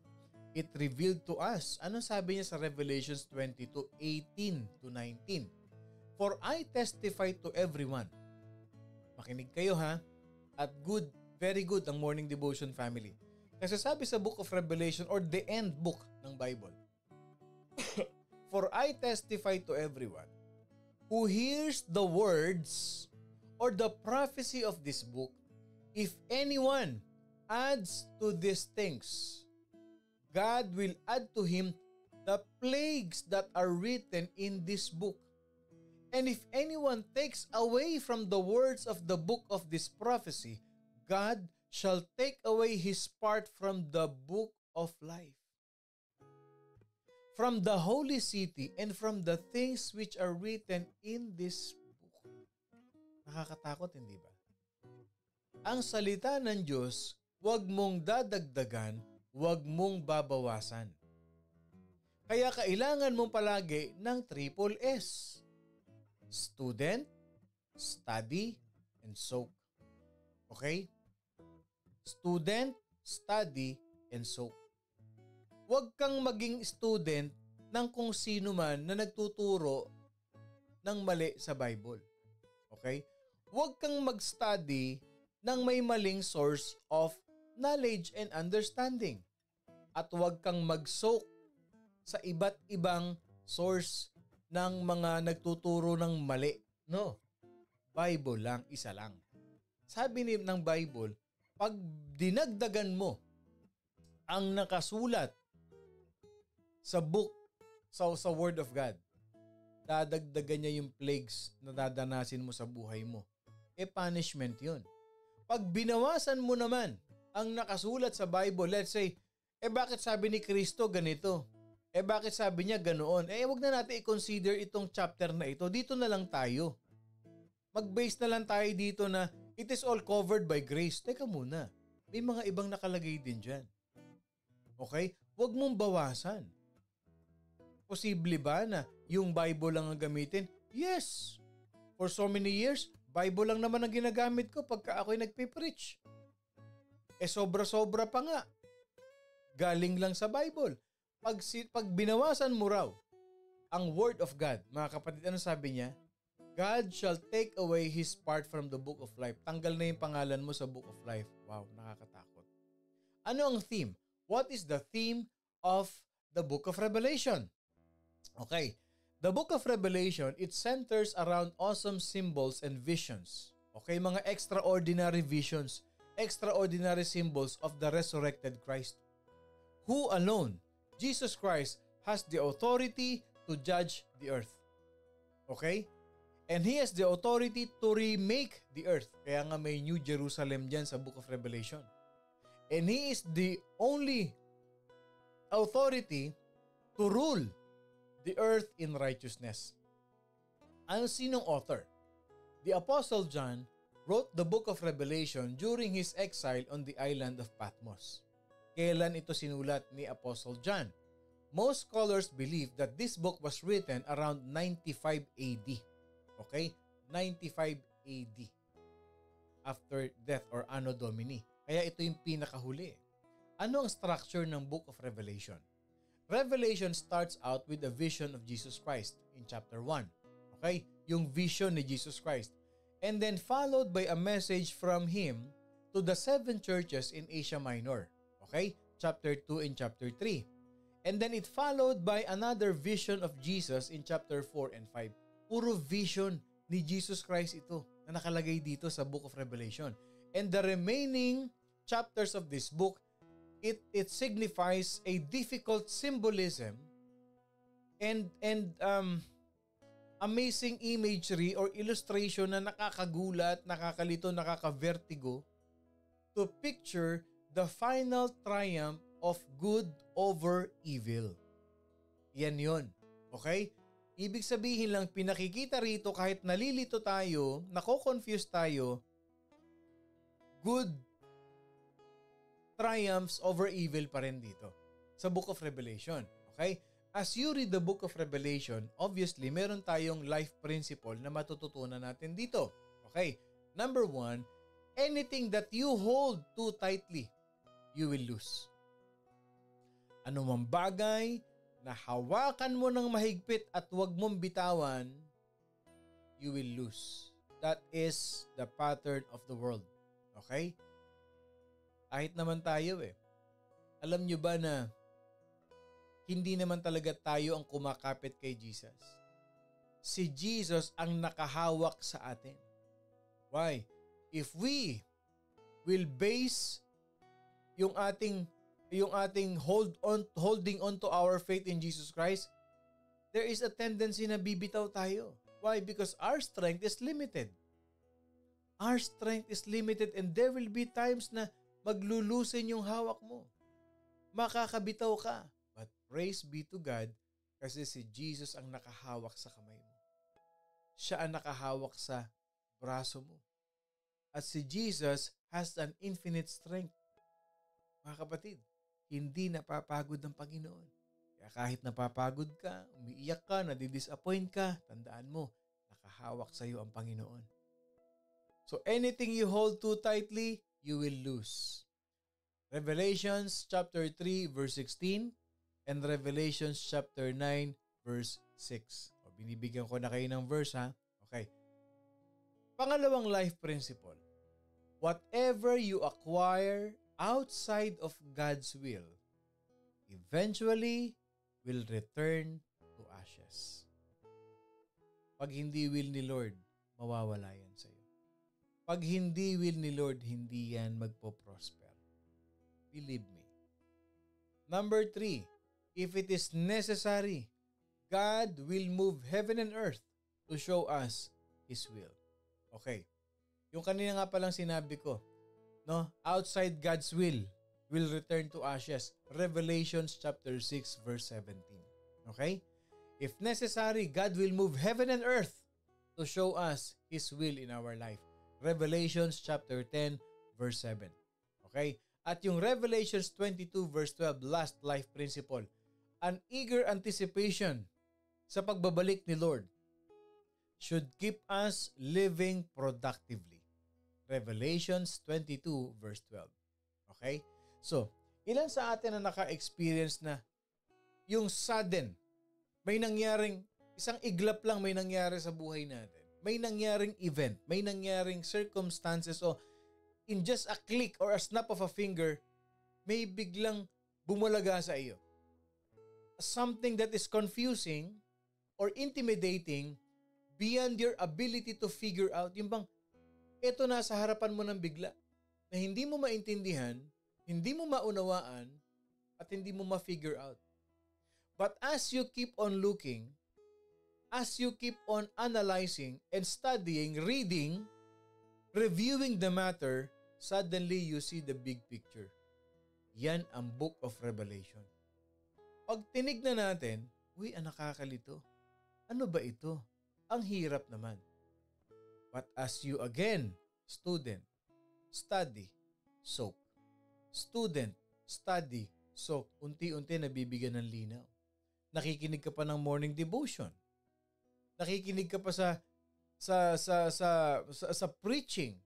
It revealed to us. Anong sabi niya sa Revelations 22:18-19? For I testify to everyone. Makinig kayo ha. At good, very good ang morning devotion family. Kasi sabi sa Book of Revelation or the end book ng Bible, for I testify to everyone who hears the words or the prophecy of this book, if anyone adds to these things, God will add to him the plagues that are written in this book. And if anyone takes away from the words of the book of this prophecy, God shall take away his part from the book of life, from the holy city, and from the things which are written in this book. Nakakatakot, hindi ba? Ang salita ng Diyos, huwag mong dadagdagan, huwag mong babawasan. Kaya kailangan mong palagi ng triple S. Student, study, and soak. Okay? Student, study, and soak. Huwag kang maging student ng kung sino man na nagtuturo ng mali sa Bible. Okay? Huwag kang mag-study ng may maling source of knowledge and understanding. At huwag kang mag-soak sa iba't ibang source ng mga nagtuturo ng mali. No. Bible lang, isa lang. Sabi ng Bible, pag dinagdagan mo ang nakasulat sa book, sa Word of God, dadagdagan niya yung plagues na dadanasin mo sa buhay mo. Punishment yun. Pag binawasan mo naman ang nakasulat sa Bible, let's say, bakit sabi ni Kristo ganito? Bakit sabi niya ganoon? Wag na natin i-consider itong chapter na ito. Dito na lang tayo. Mag-base na lang tayo dito na it is all covered by grace. Teka muna. May mga ibang nakalagay din dyan. Okay? Huwag mong bawasan. Posible ba na yung Bible lang ang gamitin? Yes. For so many years, Bible lang naman ang ginagamit ko pagka ako'y nagpipreach. Sobra-sobra pa nga. Galing lang sa Bible. Pag binawasan mo raw ang Word of God, mga kapatid, ano sabi niya? God shall take away His part from the book of life. Tanggal na yung pangalan mo sa book of life. Wow, nakakatakot. Ano ang theme? What is the theme of the book of Revelation? Okay, the book of Revelation, it centers around awesome symbols and visions. Okay, mga extraordinary visions, extraordinary symbols of the resurrected Christ. Who alone, Jesus Christ, has the authority to judge the earth. Okay? And He has the authority to remake the earth. Kaya nga may New Jerusalem dyan sa book of Revelation. And He is the only authority to rule the earth in righteousness. Ano sinong author? The Apostle John wrote the book of Revelation during his exile on the island of Patmos. Kailan ito sinulat ni Apostle John? Most scholars believe that this book was written around 95 AD. Okay? 95 AD. After death or Anno Domini. Kaya ito yung pinakahuli. Ano ang structure ng book of Revelation? Revelation starts out with a vision of Jesus Christ in chapter 1. Okay? Yung vision ni Jesus Christ. And then followed by a message from Him to the 7 churches in Asia Minor. Okay? Chapter 2 and chapter 3. And then it followed by another vision of Jesus in chapter 4 and 5. Puro vision ni Jesus Christ ito na nakalagay dito sa Book of Revelation. And the remaining chapters of this book, it signifies a difficult symbolism and amazing imagery or illustration na nakakagulat, nakakalito, nakaka-vertigo to picture the final triumph of good over evil. Yan yun. Okay? Ibig sabihin lang, pinakikita rito kahit nalilito tayo, nako-confuse tayo, good triumphs over evil pa rin dito sa Book of Revelation. Okay? As you read the Book of Revelation, obviously, meron tayong life principle na matututunan natin dito. Okay? Number 1, anything that you hold too tightly, you will lose. Ano mang bagay na hawakan mo ng mahigpit at huwag mong bitawan, you will lose. That is the pattern of the world. Okay? Kahit naman tayo alam nyo ba na hindi naman talaga tayo ang kumakapit kay Jesus? Si Jesus ang nakahawak sa atin. Why? If we will base yung ating holding on to our faith in Jesus Christ, there is a tendency na bibitaw tayo. Why? Because our strength is limited. Our strength is limited and there will be times na maglulusin yung hawak mo. Makakabitaw ka. But praise be to God kasi si Jesus ang nakahawak sa kamay mo. Siya ang nakahawak sa braso mo. At si Jesus has an infinite strength. Mga kapatid, hindi napapagod ng Panginoon. Kaya kahit napapagod ka, umiiyak ka, nadidisappoint ka, tandaan mo, nakahawak sa iyo ang Panginoon. So anything you hold too tightly, you will lose. Revelations chapter 3 verse 16 and Revelations chapter 9 verse 6. O, binibigyan ko na kayo ng verse ha. Okay. Pangalawang life principle. Whatever you acquire outside of God's will, eventually will return to ashes. Pag hindi will ni Lord, mawawala yan sa iyo. Pag hindi will ni Lord, hindi yan magpo-prosper. Believe me. Number 3, if it is necessary, God will move heaven and earth to show us His will. Okay. Yung kanina nga palang sinabi ko, no? Outside God's will return to ashes. Revelations chapter 6 verse 17. Okay? If necessary, God will move heaven and earth to show us His will in our life. Revelations chapter 10 verse 7. Okay? At yung Revelations 22 verse 12, last life principle, an eager anticipation sa pagbabalik ni Lord should keep us living productively. Revelations 22 verse 12. Okay? So, ilan sa atin na naka-experience na yung sudden, may nangyaring, isang iglap lang may nangyari sa buhay natin. May nangyaring event, may nangyaring circumstances o in just a click or a snap of a finger, may biglang bumalaga sa iyo. Something that is confusing or intimidating beyond your ability to figure out. Yung bang, ito nasa harapan mo ng bigla na hindi mo maintindihan, hindi mo maunawaan, at hindi mo ma-figure out. But as you keep on looking, as you keep on analyzing and studying, reading, reviewing the matter, suddenly you see the big picture. Yan ang Book of Revelation. Pag tinignan natin, uy, nakakalito. Ano ba ito? Ang hirap naman. But as you again, student, study, soak. Student, study, soak. Unti-unti nabibigyan ng linaw. Nakikinig ka pa ng morning devotion. Nakikinig ka pa sa preaching.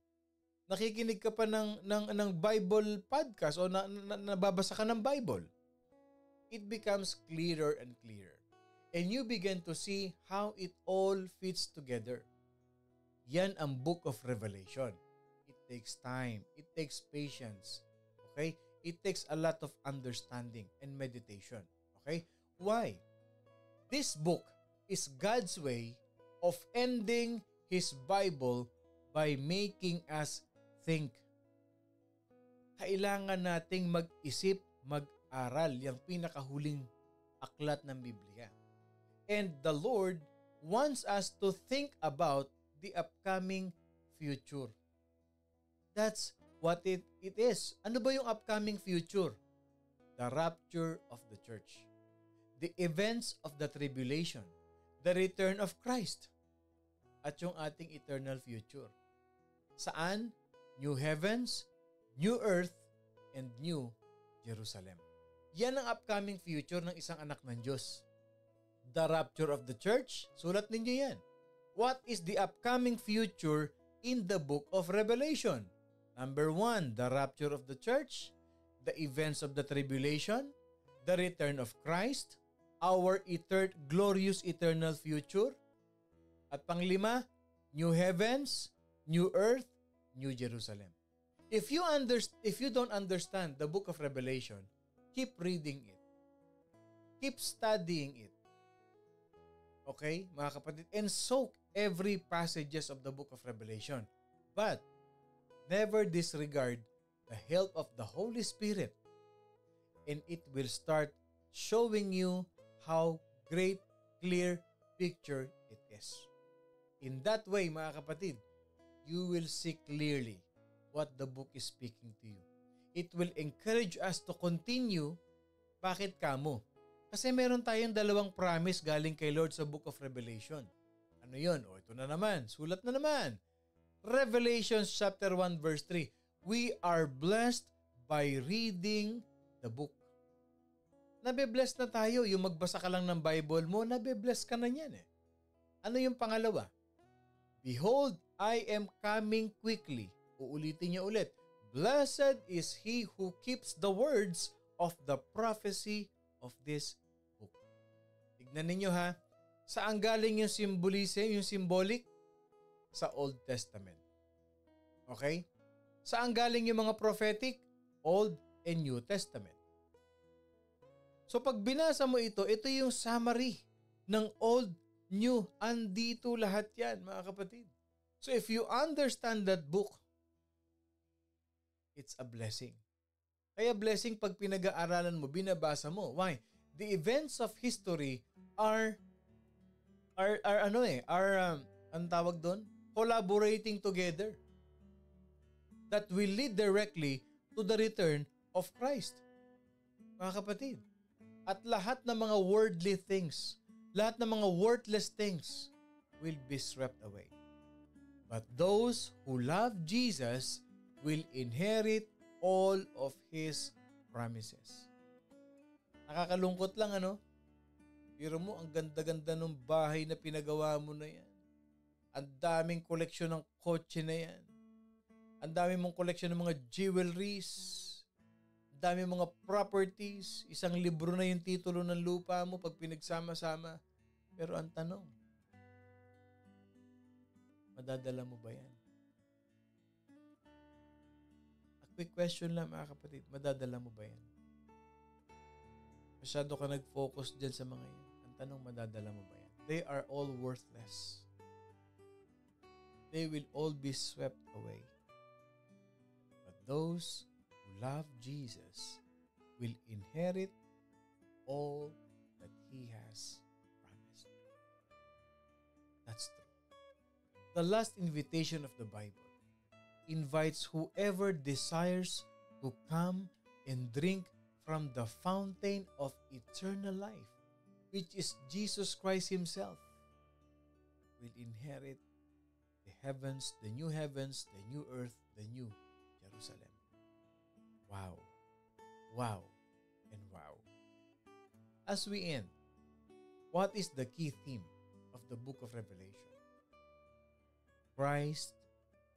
Nakikinig ka pa ng Bible podcast o nababasa ka ng Bible. It becomes clearer and clearer. And you begin to see how it all fits together. Yan ang Book of Revelation. It takes time. It takes patience. Okay? It takes a lot of understanding and meditation. Okay? Why? This book is God's way of ending His Bible by making us think. Kailangan nating mag-isip, mag-aral, yung pinakahuling aklat ng Biblia. And the Lord wants us to think about the upcoming future. That's what it is. Ano ba yung upcoming future? The rapture of the church. The events of the tribulation. The return of Christ. At yung ating eternal future. Saan? New heavens, new earth, and new Jerusalem. Yan ang upcoming future ng isang anak ng Diyos. The rapture of the church, sulat ninyo yan. What is the upcoming future in the book of Revelation? Number 1, the rapture of the church, the events of the tribulation, the return of Christ, our glorious eternal future, at panglima, new heavens, new earth, new Jerusalem. If you don't understand the book of Revelation, keep reading it. Keep studying it. Okay, mga kapatid, and soak every passages of the book of Revelation. But never disregard the help of the Holy Spirit, and it will start showing you how great, clear picture it is. In that way, mga kapatid, you will see clearly what the book is speaking to you. It will encourage us to continue. Bakit kamo? Kasi meron tayong dalawang promise galing kay Lord sa book of Revelation. Ano yun? O ito na naman. Sulat na naman. Revelation chapter 1 verse 3. We are blessed by reading the book. Nabe-bless na tayo. Yung magbasa ka lang ng Bible mo, nabe-bless ka na yan eh. Ano yung pangalawa? Behold, I am coming quickly. Uulitin niya ulit. Blessed is he who keeps the words of the prophecy of this book. Tignan ninyo ha. Saan galing yung symbolism, yung symbolic? Sa Old Testament. Okay? Saan galing yung mga prophetic? Old and New Testament. So pag binasa mo ito yung summary ng Old, New. Andito lahat yan, mga kapatid. So if you understand that book, it's a blessing. Kaya blessing pag pinag-aaralan mo, binabasa mo. Why? The events of history are ang tawag doon? Collaborating together. That will lead directly to the return of Christ. Mga kapatid. At lahat ng mga worldly things, lahat ng mga worthless things will be swept away. But those who love Jesus will inherit all of His promises. Nakakalungkot lang ano? Pero mo, ang ganda-ganda ng bahay na pinagawa mo na yan. Ang daming koleksyon ng kotse na yan. Ang daming mong koleksyon ng mga jewelries. Ang daming mga properties. Isang libro na yung titulo ng lupa mo pag pinagsama-sama. Pero ang tanong, madadala mo ba yan? A quick question lang mga kapatid, madadala mo ba yan? Masyado ka nag-focus dyan sa mga yan. Ang tanong, madadala mo ba yan? They are all worthless. They will all be swept away. But those who love Jesus will inherit all that He has promised. That's true. The last invitation of the Bible invites whoever desires to come and drink from the fountain of eternal life, which is Jesus Christ Himself, will inherit the heavens, the new earth, the new Jerusalem. Wow. Wow. And wow. As we end, what is the key theme of the book of Revelation? Christ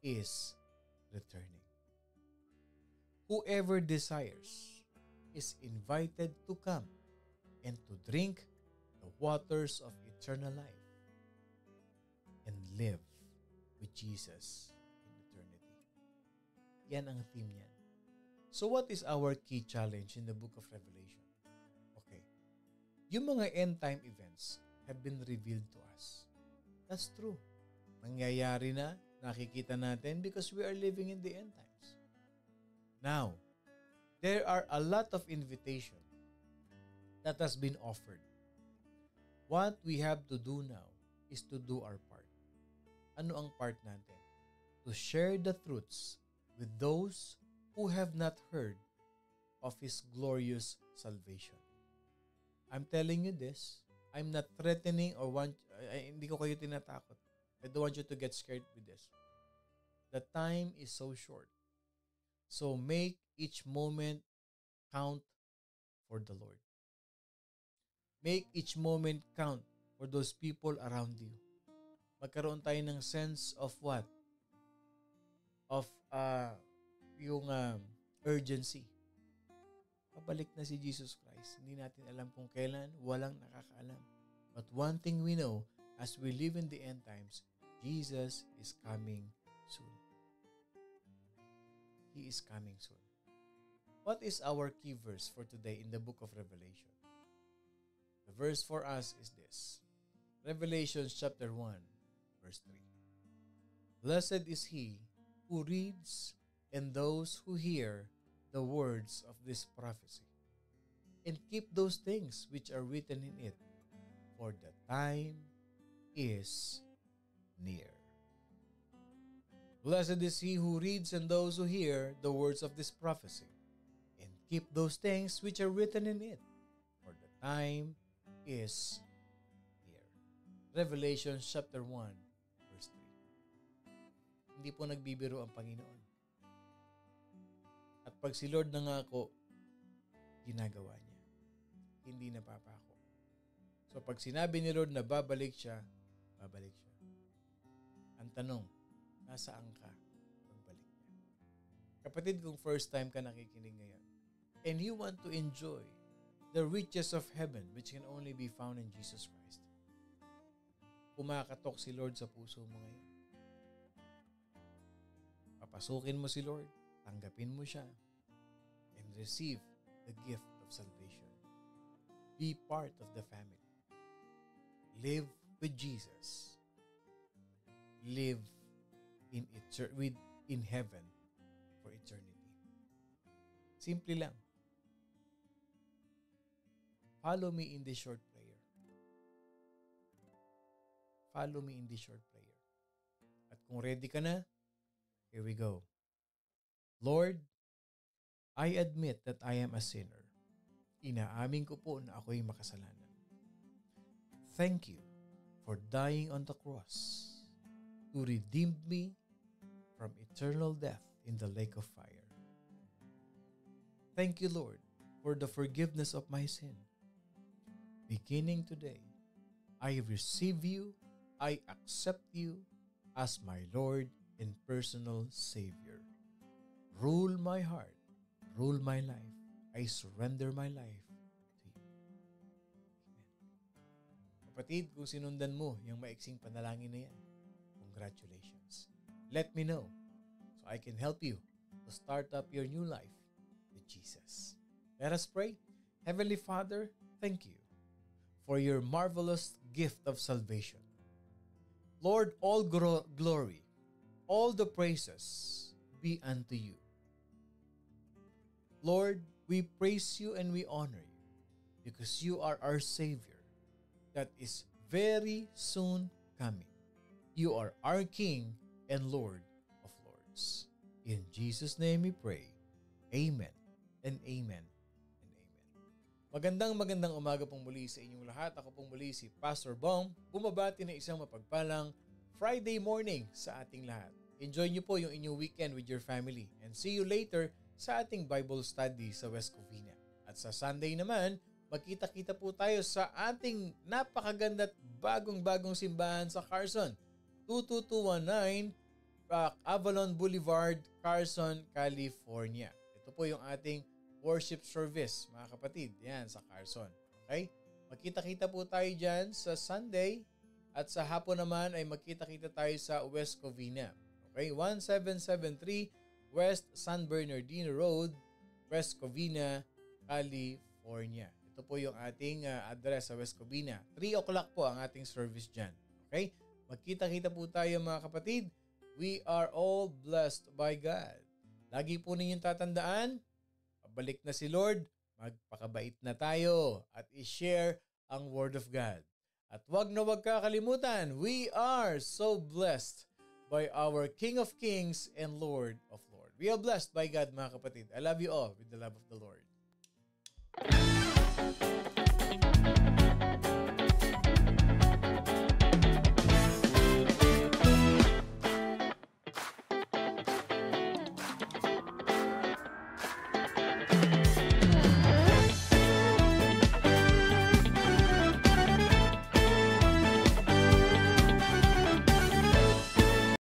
is returning. Whoever desires is invited to come and to drink the waters of eternal life and live with Jesus in eternity. Yan ang theme niyan. So what is our key challenge in the book of Revelation? Okay. Yung mga end time events have been revealed to us. That's true. Nangyayari na, nakikita natin because we are living in the end times. Now, there are a lot of invitation that has been offered. What we have to do now is to do our part. Ano ang part natin? To share the truths with those who have not heard of His glorious salvation. I'm telling you this. I'm not threatening or hindi ko kayo tinatakot. I don't want you to get scared with this. The time is so short. So make each moment count for the Lord. Make each moment count for those people around you. Magkaroon tayo ng sense of what? Of yung urgency. Pabalik na si Jesus Christ. Hindi natin alam kung kailan, walang nakakaalam. But one thing we know, as we live in the end times, Jesus is coming soon. He is coming soon. What is our key verse for today in the book of Revelation? The verse for us is this. Revelation chapter 1, verse 3. Blessed is he who reads and those who hear the words of this prophecy, and keep those things which are written in it, for the time is near. Blessed is he who reads and those who hear the words of this prophecy, and keep those things which are written in it, for the time is near. Revelation chapter 1, verse 3. Hindi po nagbibiro ang Panginoon. At pag si Lord nangako, ginagawa niya. Hindi napapako. So pag sinabi ni Lord na babalik siya, babalik siya. Ang tanong, nasaan ka pagbalik niya? Kapatid, kung first time ka nakikinig ngayon, and you want to enjoy the riches of heaven which can only be found in Jesus Christ, kumakatok si Lord sa puso mo ngayon. Papasukin mo si Lord, tanggapin mo siya, and receive the gift of salvation. Be part of the family. Live with Jesus. Live in heaven for eternity. Simple lang. Follow me in this short prayer. Follow me in this short prayer. At kung ready ka na, here we go. Lord, I admit that I am a sinner. Inaamin ko po na ako'y makasalanan. Thank you for dying on the cross to redeem me from eternal death in the lake of fire. Thank you, Lord, for the forgiveness of my sin. Beginning today, I receive you, I accept you as my Lord and personal Savior. Rule my heart, rule my life. I surrender my life to you. Amen. Kapatid, kung sinundan mo yung maiksing panalangin na yan, congratulations. Let me know so I can help you to start up your new life with Jesus. Let us pray. Heavenly Father, thank you for your marvelous gift of salvation. Lord, all glory, all the praises be unto you. Lord, we praise you and we honor you because you are our Savior that is very soon coming. You are our King and Lord of Lords. In Jesus' name we pray. Amen and amen and amen. Magandang umaga pong muli sa inyong lahat. Ako pong muli si Pastor Bong. Bumabati na isang mapagpalang Friday morning sa ating lahat. Enjoy niyo po yung inyong weekend with your family and see you later sa ating Bible study sa West Covina. At sa Sunday naman, magkita-kita po tayo sa ating napakaganda at bagong simbahan sa Carson. 22219 Avalon Boulevard, Carson, California. Ito po yung ating worship service, mga kapatid. Yan, sa Carson. Okay? Magkita-kita po tayo dyan sa Sunday at sa hapon naman ay magkita-kita tayo sa West Covina. Okay? 1773 West San Bernardino Road, West Covina, California. Ito po yung ating address sa West Covina. 3 o'clock po ang ating service dyan. Okay? Magkita-kita po tayo mga kapatid. We are all blessed by God. Lagi po ninyong tatandaan, pabalik na si Lord, magpakabait na tayo at i-share ang Word of God. At wag na wag kakalimutan, we are so blessed by our King of Kings and Lord of Lords. We are blessed by God mga kapatid. I love you all with the love of the Lord.